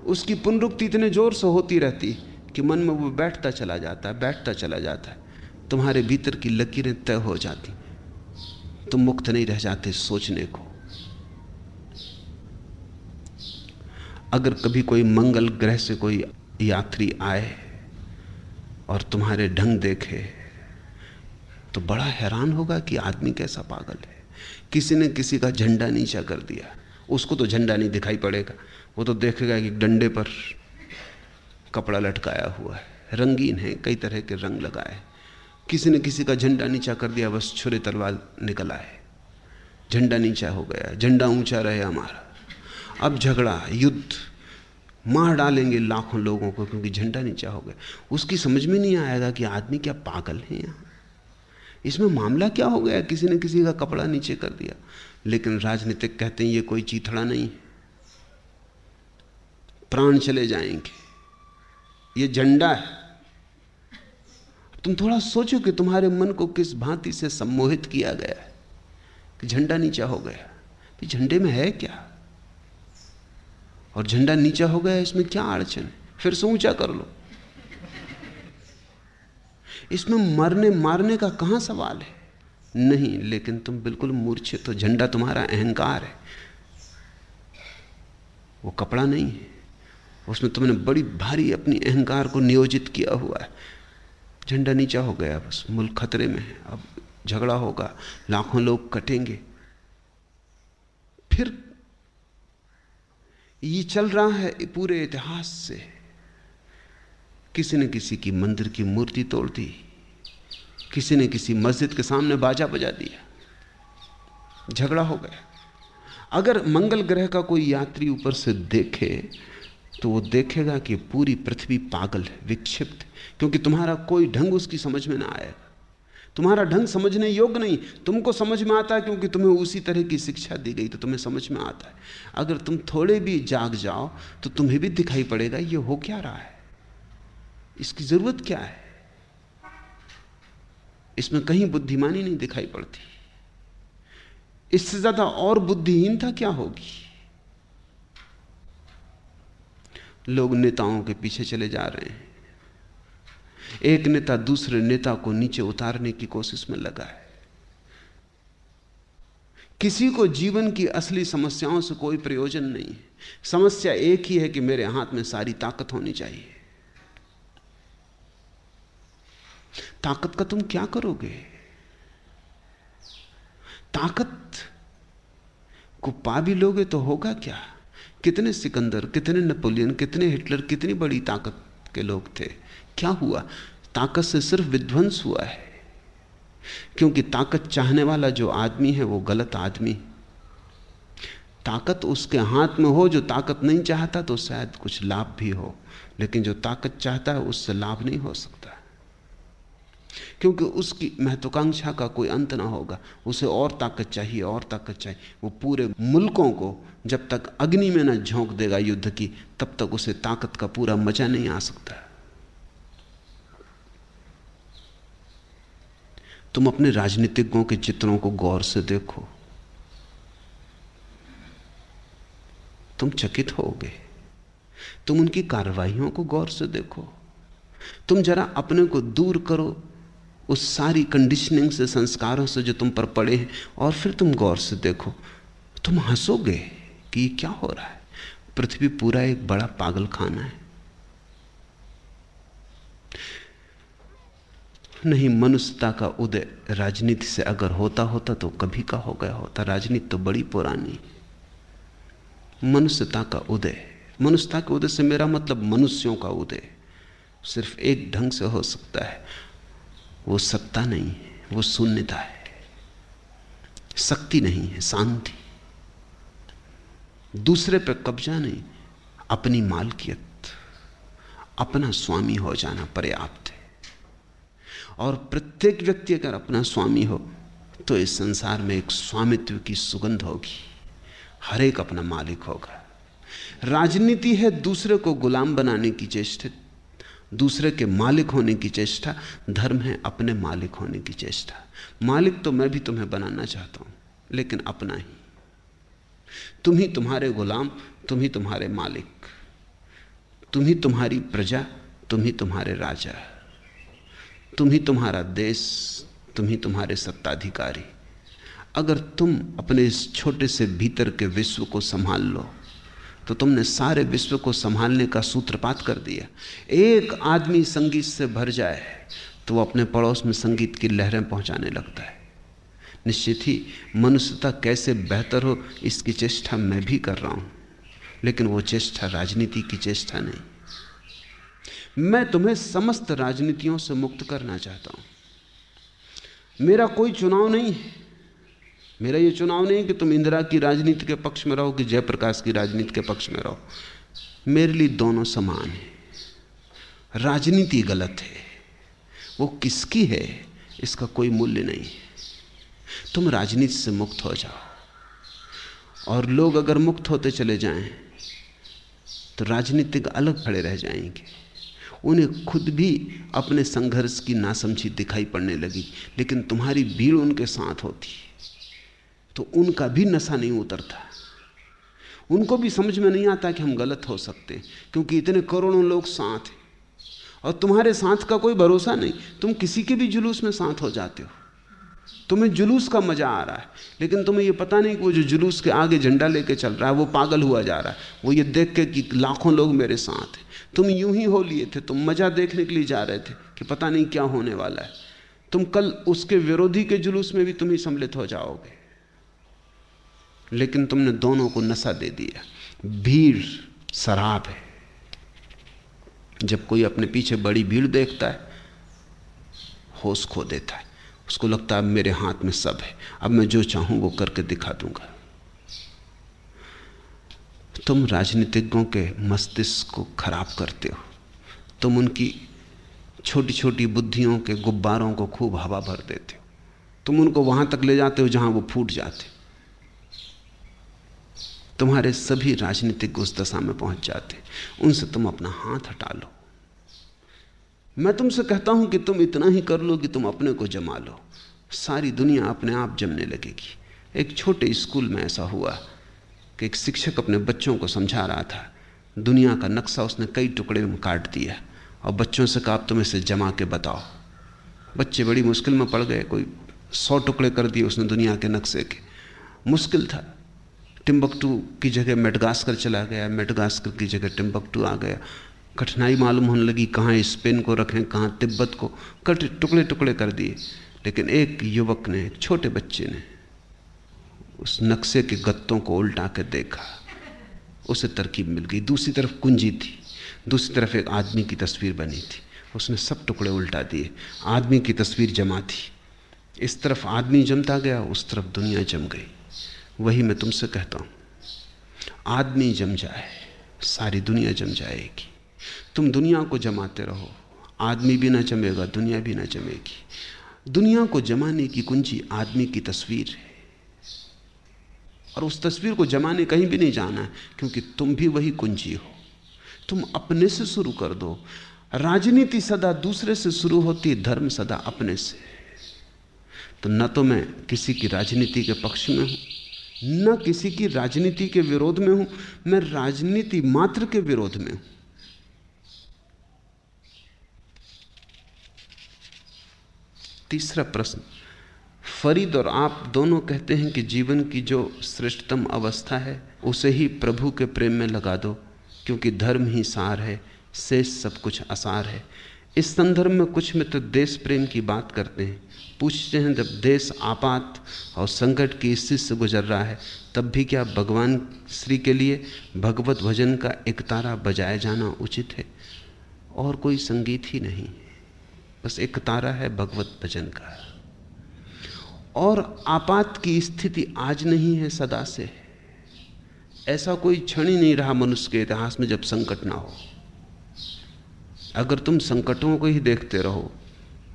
A: उसकी पुनरुक्ति इतने जोर से होती रहती कि मन में वो बैठता चला जाता है, बैठता चला जाता है। तुम्हारे भीतर की लकीरें तय हो जाती, तुम मुक्त नहीं रह जाते सोचने को। अगर कभी कोई मंगल ग्रह से कोई यात्री आए और तुम्हारे ढंग देखे तो बड़ा हैरान होगा कि आदमी कैसा पागल है। किसी ने किसी का झंडा नीचा कर दिया, उसको तो झंडा नहीं दिखाई पड़ेगा, वो तो देखेगा कि डंडे पर कपड़ा लटकाया हुआ है, रंगीन है, कई तरह के रंग लगाए। किसी ने किसी का झंडा नीचा कर दिया, बस छुरे तलवार निकल आए, झंडा नीचा हो गया, झंडा ऊंचा रहे हमारा। अब झगड़ा, युद्ध, मार डालेंगे लाखों लोगों को क्योंकि झंडा नीचा हो गया। उसकी समझ में नहीं आएगा कि आदमी क्या पागल है, यहाँ इसमें मामला क्या हो गया, किसी ने किसी का कपड़ा नीचे कर दिया। लेकिन राजनीतिक कहते हैं ये कोई चीथड़ा नहीं है, प्राण चले जाएंगे, ये झंडा है। तुम थोड़ा सोचो कि तुम्हारे मन को किस भांति से सम्मोहित किया गया है कि झंडा नीचा हो गया। भी झंडे में है क्या? और झंडा नीचा हो गया, इसमें क्या अड़चन है? फिर से ऊंचा कर लो। इसमें मरने मारने का कहां सवाल है? नहीं, लेकिन तुम बिल्कुल मूर्छित हो। झंडा तुम्हारा अहंकार है, वो कपड़ा नहीं है। उसमें तुमने बड़ी भारी अपनी अहंकार को नियोजित किया हुआ है। झंडा नीचा हो गया, बस मुल्क खतरे में है। अब झगड़ा होगा, लाखों लोग कटेंगे। फिर ये चल रहा है पूरे इतिहास से। किसी ने किसी की मंदिर की मूर्ति तोड़ दी, किसी ने किसी मस्जिद के सामने बाजा बजा दिया, झगड़ा हो गया। अगर मंगल ग्रह का कोई यात्री ऊपर से देखे तो वो देखेगा कि पूरी पृथ्वी पागल है, विक्षिप्त है, क्योंकि तुम्हारा कोई ढंग उसकी समझ में ना आएगा। तुम्हारा ढंग समझने योग्य नहीं। तुमको समझ में आता है क्योंकि तुम्हें उसी तरह की शिक्षा दी गई, तो तुम्हें समझ में आता है। अगर तुम थोड़े भी जाग जाओ तो तुम्हें भी दिखाई पड़ेगा ये हो क्या रहा है, इसकी जरूरत क्या है। इसमें कहीं बुद्धिमानी नहीं दिखाई पड़ती। इससे ज्यादा और बुद्धिहीनता क्या होगी? लोग नेताओं के पीछे चले जा रहे हैं। एक नेता दूसरे नेता को नीचे उतारने की कोशिश में लगा है। किसी को जीवन की असली समस्याओं से कोई प्रयोजन नहीं है। समस्या एक ही है कि मेरे हाथ में सारी ताकत होनी चाहिए। ताकत का तुम क्या करोगे? ताकत को पा भी लोगे तो होगा क्या? कितने सिकंदर, कितने नेपोलियन, कितने हिटलर, कितनी बड़ी ताकत के लोग थे, क्या हुआ? ताकत से सिर्फ विध्वंस हुआ है। क्योंकि ताकत चाहने वाला जो आदमी है वो गलत आदमी। ताकत उसके हाथ में हो जो ताकत नहीं चाहता तो शायद कुछ लाभ भी हो, लेकिन जो ताकत चाहता है उससे लाभ नहीं हो सकता, क्योंकि उसकी महत्वाकांक्षा का कोई अंत ना होगा। उसे और ताकत चाहिए, और ताकत चाहिए। वो पूरे मुल्कों को जब तक अग्नि में न झोंक देगा युद्ध की, तब तक उसे ताकत का पूरा मजा नहीं आ सकता। तुम अपने राजनीतिज्ञों के चित्रों को गौर से देखो, तुम चकित होगे। तुम उनकी कार्रवाइयों को गौर से देखो। तुम जरा अपने को दूर करो उस सारी कंडीशनिंग से, संस्कारों से जो तुम पर पड़े हैं, और फिर तुम गौर से देखो। तुम हंसोगे कि ये क्या हो रहा है। पृथ्वी पूरा एक बड़ा पागल खाना है। नहीं, मनुष्यता का उदय राजनीति से अगर होता होता तो कभी का हो गया होता। राजनीति तो बड़ी पुरानी। मनुष्यता का उदय, मनुष्यता के उदय से मेरा मतलब मनुष्यों का उदय सिर्फ एक ढंग से हो सकता है। वो सत्ता नहीं है, वो शून्यता है। शक्ति नहीं है, शांति। दूसरे पे कब्जा नहीं, अपनी मालकियत, अपना स्वामी हो जाना पर्याप्त है। और प्रत्येक व्यक्ति अगर अपना स्वामी हो तो इस संसार में एक स्वामित्व की सुगंध होगी। हर एक अपना मालिक होगा। राजनीति है दूसरे को गुलाम बनाने की चेष्टा, दूसरे के मालिक होने की चेष्टा। धर्म है अपने मालिक होने की चेष्टा। मालिक तो मैं भी तुम्हें बनाना चाहता हूं, लेकिन अपना ही। तुम ही तुम्हारे गुलाम, तुम ही तुम्हारे मालिक, तुम ही तुम्हारी प्रजा, तुम ही तुम्हारे राजा, तुम ही तुम्हारा देश, तुम ही तुम्हारे सत्ताधिकारी। अगर तुम अपने इस छोटे से भीतर के विश्व को संभाल लो तो तुमने सारे विश्व को संभालने का सूत्रपात कर दिया। एक आदमी संगीत से भर जाए तो वो अपने पड़ोस में संगीत की लहरें पहुंचाने लगता है। निश्चित ही मनुष्यता कैसे बेहतर हो इसकी चेष्टा मैं भी कर रहा हूं, लेकिन वो चेष्टा राजनीति की चेष्टा नहीं। मैं तुम्हें समस्त राजनीतियों से मुक्त करना चाहता हूं। मेरा कोई चुनाव नहीं है। मेरा ये चुनाव नहीं कि तुम इंदिरा की राजनीति के पक्ष में रहो कि जयप्रकाश की राजनीति के पक्ष में रहो। मेरे लिए दोनों समान है। राजनीति गलत है, वो किसकी है इसका कोई मूल्य नहीं है। तुम राजनीति से मुक्त हो जाओ, और लोग अगर मुक्त होते चले जाएं तो राजनीतिक अलग खड़े रह जाएंगे। उन्हें खुद भी अपने संघर्ष की नासमझी दिखाई पड़ने लगी, लेकिन तुम्हारी भीड़ उनके साथ होती तो उनका भी नशा नहीं उतरता। उनको भी समझ में नहीं आता कि हम गलत हो सकते हैं, क्योंकि इतने करोड़ों लोग साथ हैं और तुम्हारे साथ का कोई भरोसा नहीं। तुम किसी के भी जुलूस में साथ हो जाते हो, तुम्हें जुलूस का मजा आ रहा है, लेकिन तुम्हें यह पता नहीं कि वो जो जुलूस के आगे झंडा लेके चल रहा है वो पागल हुआ जा रहा है। वो ये देख के कि लाखों लोग मेरे साथ हैं, तुम यूं ही हो लिए थे, तुम मजा देखने के लिए जा रहे थे कि पता नहीं क्या होने वाला है। तुम कल उसके विरोधी के जुलूस में भी तुम ही सम्मिलित हो जाओगे, लेकिन तुमने दोनों को नशा दे दिया। भीड़ शराब है। जब कोई अपने पीछे बड़ी भीड़ देखता है होश खो देता है, उसको लगता है अब मेरे हाथ में सब है, अब मैं जो चाहूं वो करके दिखा दूंगा। तुम राजनीतिज्ञों के मस्तिष्क को खराब करते हो, तुम उनकी छोटी छोटी बुद्धियों के गुब्बारों को खूब हवा भर देते हो, तुम उनको वहां तक ले जाते हो जहां वो फूट जाते। तुम्हारे सभी राजनीतिक उस दशा में पहुंच जाते, उनसे तुम अपना हाथ हटा लो। मैं तुमसे कहता हूं कि तुम इतना ही कर लो कि तुम अपने को जमा लो, सारी दुनिया अपने आप जमने लगेगी। एक छोटे स्कूल में ऐसा हुआ कि एक शिक्षक अपने बच्चों को समझा रहा था, दुनिया का नक्शा उसने कई टुकड़े में काट दिया और बच्चों से कहा अब तुम इसे जमा के बताओ। बच्चे बड़ी मुश्किल में पड़ गए, कोई 100 टुकड़े कर दिए उसने दुनिया के नक्शे के। मुश्किल था। टिम्बकटू की जगह मेडगास्कर चला गया, मेडगास्कर की जगह टिम्बकटू आ गया। कठिनाई मालूम होने लगी, कहाँ स्पेन को रखें, कहाँ तिब्बत को, टुकड़े टुकड़े कर दिए। लेकिन एक युवक ने, एक छोटे बच्चे ने उस नक्शे के गत्तों को उल्टा के देखा, उसे तरकीब मिल गई। दूसरी तरफ कुंजी थी, दूसरी तरफ एक आदमी की तस्वीर बनी थी, उसने सब टुकड़े उल्टा दिए, आदमी की तस्वीर जमा थी। इस तरफ आदमी जमता गया, उस तरफ दुनिया जम गई। वही मैं तुमसे कहता हूं, आदमी जम जाए सारी दुनिया जम जाएगी। तुम दुनिया को जमाते रहो, आदमी भी ना जमेगा, दुनिया भी ना जमेगी। दुनिया को जमाने की कुंजी आदमी की तस्वीर है, और उस तस्वीर को जमाने कहीं भी नहीं जाना है, क्योंकि तुम भी वही कुंजी हो। तुम अपने से शुरू कर दो। राजनीति सदा दूसरे से शुरू होती, धर्म सदा अपने से। तो न तो मैं किसी की राजनीति के पक्ष में हूं, न किसी की राजनीति के विरोध में हूं, मैं राजनीति मात्र के विरोध में हूं। तीसरा प्रश्न, फरीद और आप दोनों कहते हैं कि जीवन की जो श्रेष्ठतम अवस्था है उसे ही प्रभु के प्रेम में लगा दो, क्योंकि धर्म ही सार है, शेष सब कुछ असार है। इस संदर्भ में कुछ मित्र देश प्रेम की बात करते हैं, पूछते हैं जब देश आपात और संकट की स्थिति से गुजर रहा है तब भी क्या भगवान श्री के लिए भगवत भजन का एक तारा बजाया जाना उचित है? और कोई संगीत ही नहीं, बस एक तारा है भगवत भजन का। और आपात की स्थिति आज नहीं है, सदा से है। ऐसा कोई क्षण ही नहीं रहा मनुष्य के इतिहास में जब संकट ना हो। अगर तुम संकटों को ही देखते रहो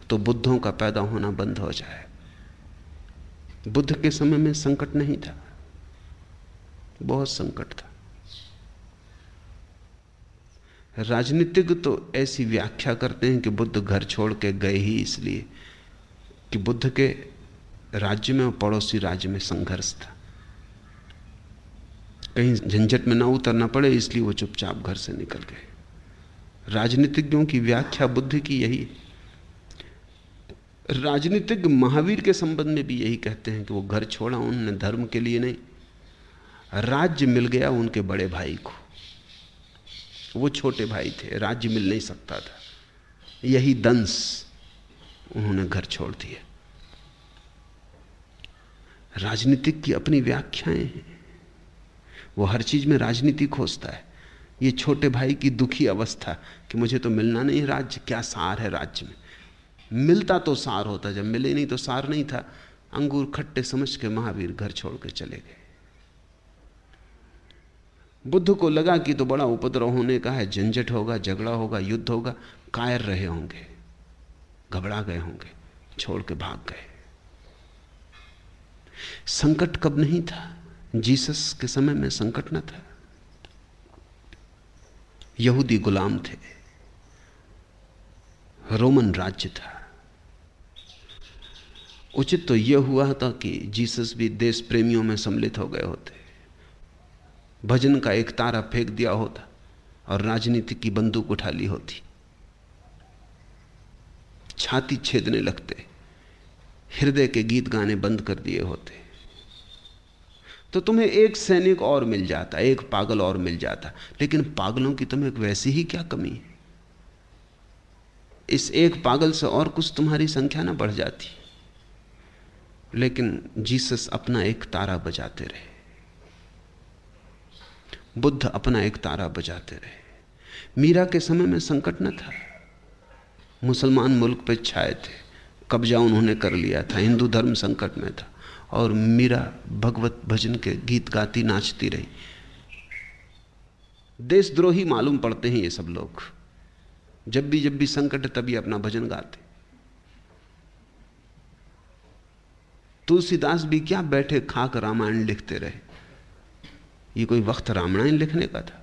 A: तो बुद्धों का पैदा होना बंद हो जाए। बुद्ध के समय में संकट नहीं था, बहुत संकट था। राजनीतिज्ञ तो ऐसी व्याख्या करते हैं कि बुद्ध घर छोड़ के गए ही इसलिए कि बुद्ध के राज्य में और पड़ोसी राज्य में संघर्ष था, कहीं झंझट में ना उतरना पड़े इसलिए वो चुपचाप घर से निकल गए। राजनीतिज्ञों की व्याख्या बुद्ध की यही है। राजनीतिज्ञ महावीर के संबंध में भी यही कहते हैं कि वो घर छोड़ा उन्होंने धर्म के लिए नहीं, राज्य मिल गया उनके बड़े भाई को। वो छोटे भाई थे, राज्य मिल नहीं सकता था, यही दंश, उन्होंने घर छोड़ दिया। राजनीतिक की अपनी व्याख्याएं हैं, वो हर चीज में राजनीति खोजता है। ये छोटे भाई की दुखी अवस्था कि मुझे तो मिलना नहीं राज्य, क्या सार है राज्य में? मिलता तो सार होता, जब मिले नहीं तो सार नहीं था। अंगूर खट्टे समझ के महावीर घर छोड़ के चले गए। बुद्ध को लगा कि तो बड़ा उपद्रव होने का है, झंझट होगा, झगड़ा होगा, युद्ध होगा, कायर रहे होंगे, घबरा गए होंगे, छोड़ के भाग गए। संकट कब नहीं था? जीसस के समय में संकट न था। यहूदी गुलाम थे, रोमन राज्य था। उचित तो यह हुआ था कि जीसस भी देश प्रेमियों में सम्मिलित हो गए होते, भजन का एक तारा फेंक दिया होता और राजनीति की बंदूक उठा ली होती, छाती छेदने लगते, हृदय के गीत गाने बंद कर दिए होते, तो तुम्हें एक सैनिक और मिल जाता, एक पागल और मिल जाता। लेकिन पागलों की तुम्हें वैसी ही क्या कमी है? इस एक पागल से और कुछ तुम्हारी संख्या ना बढ़ जाती। लेकिन जीसस अपना एक तारा बजाते रहे, बुद्ध अपना एक तारा बजाते रहे। मीरा के समय में संकट न था, मुसलमान मुल्क पे छाए थे, कब्जा उन्होंने कर लिया था, हिंदू धर्म संकट में था, और मीरा भगवत भजन के गीत गाती नाचती रही। देशद्रोही मालूम पड़ते हैं ये सब लोग, जब भी संकट है तभी अपना भजन गाते। तुलसीदास भी क्या बैठे खाक रामायण लिखते रहे, ये कोई वक्त रामायण लिखने का था?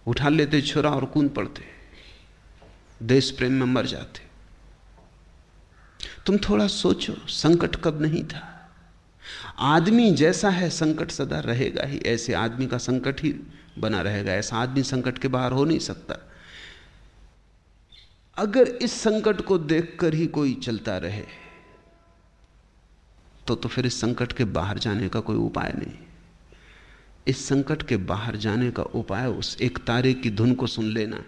A: उठा लेते छुरा और कूद पड़ते, देश प्रेम में मर जाते। तुम थोड़ा सोचो, संकट कब नहीं था? आदमी जैसा है संकट सदा रहेगा ही, ऐसे आदमी का संकट ही बना रहेगा। ऐसा आदमी संकट के बाहर हो नहीं सकता। अगर इस संकट को देखकर ही कोई चलता रहे तो फिर इस संकट के बाहर जाने का कोई उपाय नहीं। इस संकट के बाहर जाने का उपाय उस एक तारे की धुन को सुन लेना है।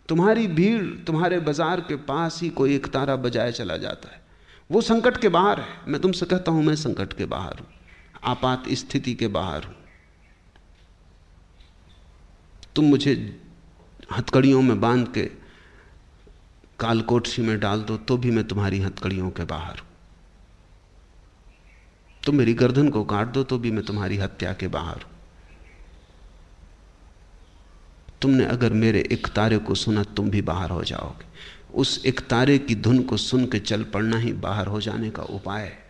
A: तुम्हारी भीड़, तुम्हारे बाजार के पास ही कोई एक तारा बजाए चला जाता है, वो संकट के बाहर है। मैं तुमसे कहता हूं, मैं संकट के बाहर हूं, आपात स्थिति के बाहर हूं। तुम मुझे हथकड़ियों में बांध के कालकोठरी में डाल दो तो भी मैं तुम्हारी हथकड़ियों के बाहर हूं। तुम मेरी गर्दन को काट दो तो भी मैं तुम्हारी हत्या के बाहर हूं। तुमने अगर मेरे एक तारे को सुना, तुम भी बाहर हो जाओगे। उस एक तारे की धुन को सुन के चल पड़ना ही बाहर हो जाने का उपाय है।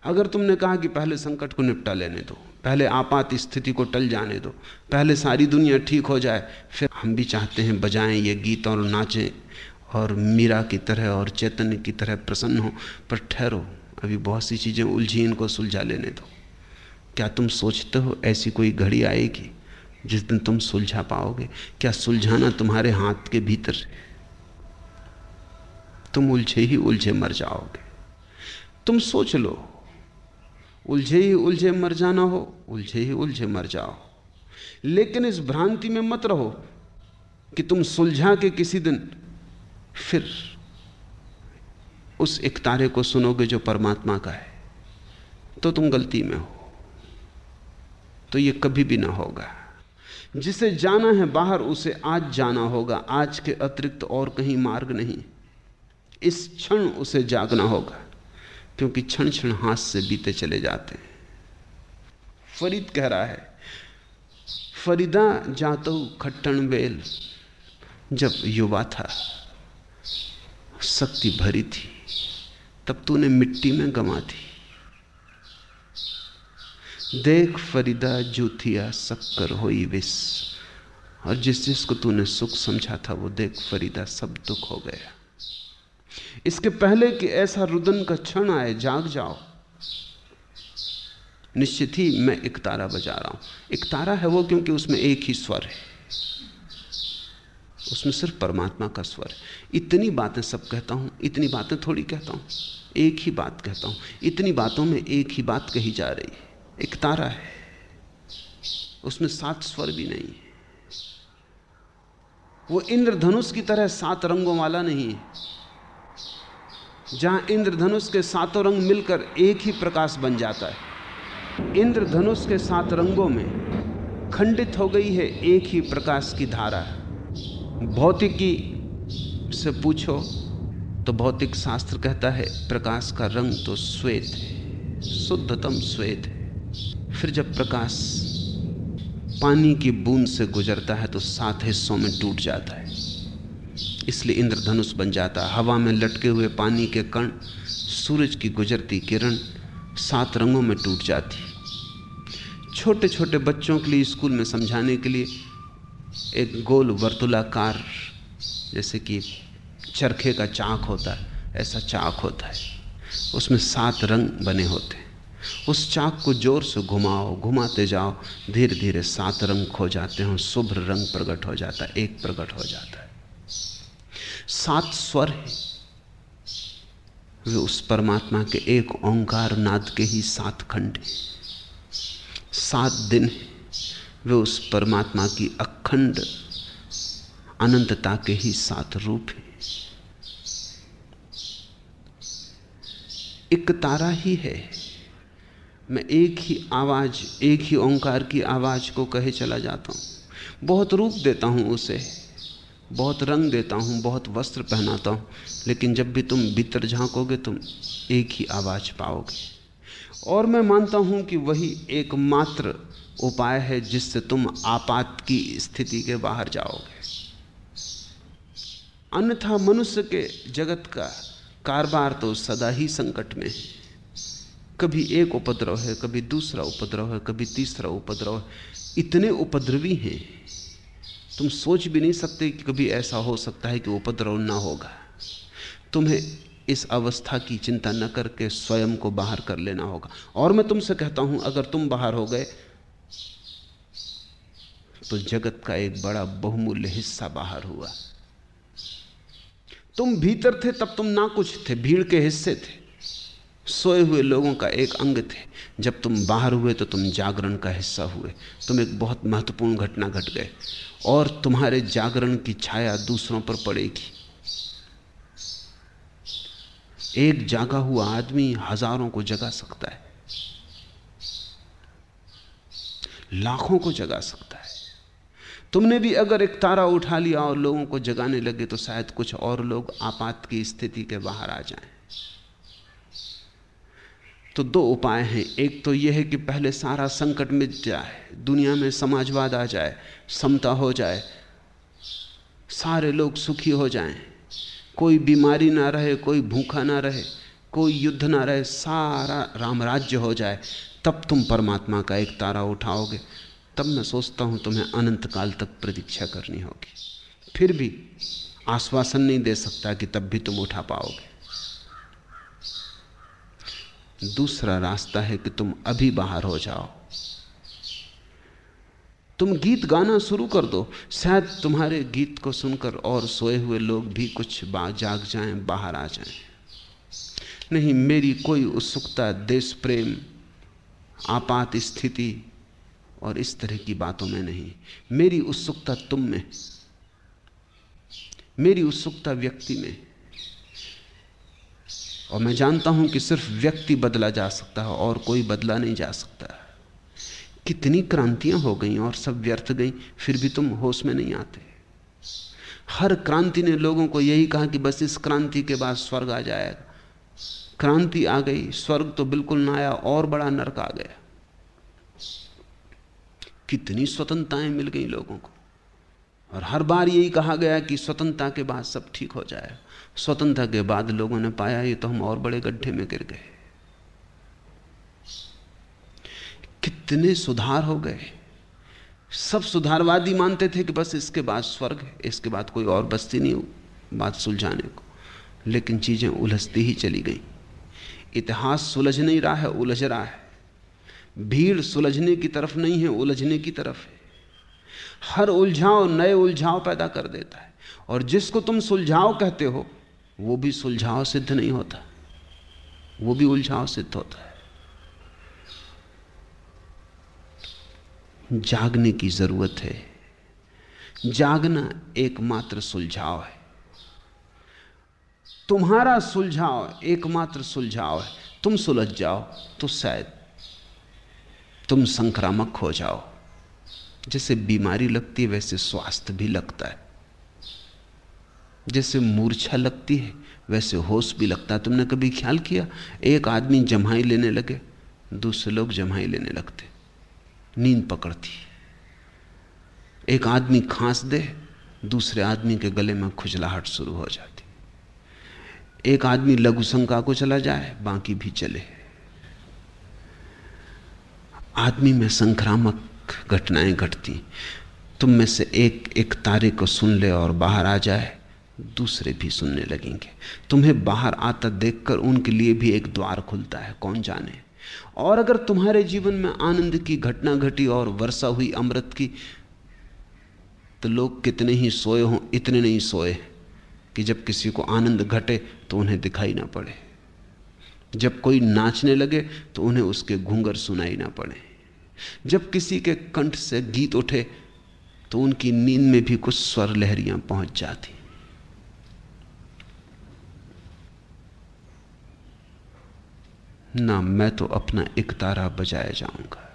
A: अगर तुमने कहा कि पहले संकट को निपटा लेने दो, पहले आपात स्थिति को टल जाने दो, पहले सारी दुनिया ठीक हो जाए, फिर हम भी चाहते हैं बजाएं ये गीत और नाचें और मीरा की तरह और चैतन्य की तरह प्रसन्न हो, पर ठहरो, अभी बहुत सी चीजें उलझी, इनको सुलझा लेने दो। क्या तुम सोचते हो ऐसी कोई घड़ी आएगी जिस दिन तुम सुलझा पाओगे? क्या सुलझाना तुम्हारे हाथ के भीतर है? तुम उलझे ही उलझे मर जाओगे। तुम सोच लो, उलझे ही उलझे मर जाना हो, उलझे ही उलझे मर जाओ। लेकिन इस भ्रांति में मत रहो कि तुम सुलझा के किसी दिन फिर उस एक तारे को सुनोगे जो परमात्मा का है, तो तुम गलती में हो। तो ये कभी भी ना होगा। जिसे जाना है बाहर, उसे आज जाना होगा। आज के अतिरिक्त और कहीं मार्ग नहीं। इस क्षण उसे जागना होगा, क्योंकि क्षण क्षण हाथ से बीते चले जाते हैं। फरीद कह रहा है, फरीदा जातो खट्टन वेल, जब युवा था, शक्ति भरी थी, तब तूने मिट्टी में गंवा दी। देख फरीदा जूथिया शक्कर होई विष, और जिस जिसको तूने सुख समझा था वो देख फरीदा सब दुख हो गया। इसके पहले कि ऐसा रुदन का क्षण आए, जाग जाओ। निश्चित ही मैं एक तारा बजा रहा हूं। एक तारा है वो क्योंकि उसमें एक ही स्वर है, उसमें सिर्फ परमात्मा का स्वर है। इतनी बातें सब कहता हूं, इतनी बातें थोड़ी कहता हूं, एक ही बात कहता हूं। इतनी बातों में एक ही बात कही जा रही है। एक तारा है, उसमें 7 स्वर भी नहीं है। वो इंद्रधनुष की तरह 7 रंगों वाला नहीं है, जहां इंद्रधनुष के 7 रंग मिलकर एक ही प्रकाश बन जाता है। इंद्रधनुष के 7 रंगों में खंडित हो गई है एक ही प्रकाश की धारा। भौतिकी से पूछो तो भौतिक शास्त्र कहता है प्रकाश का रंग तो श्वेत है, शुद्धतम श्वेत है। फिर जब प्रकाश पानी की बूंद से गुजरता है तो 7 हिस्सों में टूट जाता है, इसलिए इंद्रधनुष बन जाता है। हवा में लटके हुए पानी के कण, सूरज की गुजरती किरण 7 रंगों में टूट जाती। छोटे छोटे बच्चों के लिए स्कूल में समझाने के लिए एक गोल वर्तुलाकार जैसे कि चरखे का चाक होता है, ऐसा चाक होता है, उसमें 7 रंग बने होते हैं। उस चाक को जोर से घुमाओ, घुमाते जाओ, धीरे धीरे 7 रंग खो जाते हैं, शुभ्र रंग प्रकट हो जाता है, एक प्रकट हो जाता है। 7 स्वर हैं, वे उस परमात्मा के एक ओंकार नाद के ही 7 खंड हैं। 7 दिन हैं, वे उस परमात्मा की अखंड अनंतता के ही 7 रूप हैं। एक तारा ही है। मैं एक ही आवाज, एक ही ओंकार की आवाज को कहे चला जाता हूं। बहुत रूप देता हूं उसे, बहुत रंग देता हूं, बहुत वस्त्र पहनाता हूं, लेकिन जब भी तुम भीतर झांकोगे तुम एक ही आवाज पाओगे। और मैं मानता हूं कि वही एकमात्र उपाय है जिससे तुम आपात की स्थिति के बाहर जाओगे। अन्यथा मनुष्य के जगत का कारबार तो सदा ही संकट में है। कभी एक उपद्रव है, कभी दूसरा उपद्रव है, कभी तीसरा उपद्रव है। इतने उपद्रवी हैं, तुम सोच भी नहीं सकते कि कभी ऐसा हो सकता है कि उपद्रव ना होगा। तुम्हें इस अवस्था की चिंता न करके स्वयं को बाहर कर लेना होगा। और मैं तुमसे कहता हूं, अगर तुम बाहर हो गए तो जगत का एक बड़ा बहुमूल्य हिस्सा बाहर हुआ। तुम भीतर थे तब तुम ना कुछ थे, भीड़ के हिस्से थे, सोए हुए लोगों का एक अंग थे। जब तुम बाहर हुए तो तुम जागरण का हिस्सा हुए। तुम एक बहुत महत्वपूर्ण घटना घट गए और तुम्हारे जागरण की छाया दूसरों पर पड़ेगी। एक जागा हुआ आदमी हजारों को जगा सकता है, लाखों को जगा सकता है। तुमने भी अगर एक तारा उठा लिया और लोगों को जगाने लगे तो शायद कुछ और लोग आपात की स्थिति के बाहर आ जाएं। तो 2 उपाय हैं। एक तो यह है कि पहले सारा संकट मिट जाए, दुनिया में समाजवाद आ जाए, समता हो जाए, सारे लोग सुखी हो जाएं, कोई बीमारी ना रहे, कोई भूखा ना रहे, कोई युद्ध ना रहे, सारा रामराज्य हो जाए। तब तुम परमात्मा का एक तारा उठाओगे। तब मैं सोचता हूं तुम्हें अनंत काल तक प्रतीक्षा करनी होगी। फिर भी आश्वासन नहीं दे सकता कि तब भी तुम उठा पाओगे। दूसरा रास्ता है कि तुम अभी बाहर हो जाओ। तुम गीत गाना शुरू कर दो, शायद तुम्हारे गीत को सुनकर और सोए हुए लोग भी कुछ जाग जाएं, बाहर आ जाएं। नहीं, मेरी कोई उत्सुकता देश प्रेम, आपात स्थिति और इस तरह की बातों में नहीं। मेरी उत्सुकता तुम में, मेरी उत्सुकता व्यक्ति में। और मैं जानता हूं कि सिर्फ व्यक्ति बदला जा सकता है और कोई बदला नहीं जा सकता। कितनी क्रांतियां हो गई और सब व्यर्थ गई, फिर भी तुम होश में नहीं आते। हर क्रांति ने लोगों को यही कहा कि बस इस क्रांति के बाद स्वर्ग आ जाएगा। क्रांति आ गई, स्वर्ग तो बिल्कुल ना आया, और बड़ा नरक आ गया। कितनी स्वतंत्रताएं मिल गई लोगों को, और हर बार यही कहा गया कि स्वतंत्रता के बाद सब ठीक हो जाएगा। स्वतंत्रता के बाद लोगों ने पाया ये तो हम और बड़े गड्ढे में गिर गए। कितने सुधार हो गए। सब सुधारवादी मानते थे कि बस इसके बाद स्वर्ग है, इसके बाद कोई और बस्ती नहीं हो बात सुलझाने को। लेकिन चीजें उलझती ही चली गई। इतिहास सुलझ नहीं रहा है, उलझ रहा है। भीड़ सुलझने की तरफ नहीं है, उलझने की तरफ है। हर उलझाव नए उलझाव पैदा कर देता है, और जिसको तुम सुलझाव कहते हो वो भी सुलझाव सिद्ध नहीं होता, वो भी उलझाव सिद्ध होता है। जागने की जरूरत है। जागना एकमात्र सुलझाव है। तुम्हारा सुलझाव एकमात्र सुलझाव है। तुम सुलझ जाओ तो शायद तुम संक्रामक हो जाओ। जैसे बीमारी लगती है वैसे स्वास्थ्य भी लगता है। जैसे मूर्छा लगती है वैसे होश भी लगता है। तुमने कभी ख्याल किया, एक आदमी जम्हाई लेने लगे, दूसरे लोग जम्हाई लेने लगते, नींद पकड़ती। एक आदमी खांस दे, दूसरे आदमी के गले में खुजलाहट शुरू हो जाती। एक आदमी लघु शंका को चला जाए, बाकी भी चले। आदमी में संक्रामक घटनाएं घटती। तुम में से एक एक तारे को सुन ले और बाहर आ जाए दूसरे भी सुनने लगेंगे। तुम्हें बाहर आता देखकर उनके लिए भी एक द्वार खुलता है, कौन जाने। और अगर तुम्हारे जीवन में आनंद की घटना घटी और वर्षा हुई अमृत की, तो लोग कितने ही सोए हों, इतने नहीं सोए कि जब किसी को आनंद घटे तो उन्हें दिखाई ना पड़े। जब कोई नाचने लगे तो उन्हें उसके घूंघर सुनाई ना पड़े। जब किसी के कंठ से गीत उठे तो उनकी नींद में भी कुछ स्वर लहरियां पहुंच जाती। ना मैं तो अपना एक तारा बजाए जाऊंगा,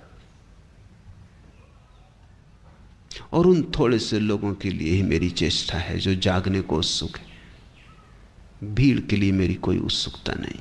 A: और उन थोड़े से लोगों के लिए ही मेरी चेष्टा है जो जागने को उत्सुक है। भीड़ के लिए मेरी कोई उत्सुकता नहीं।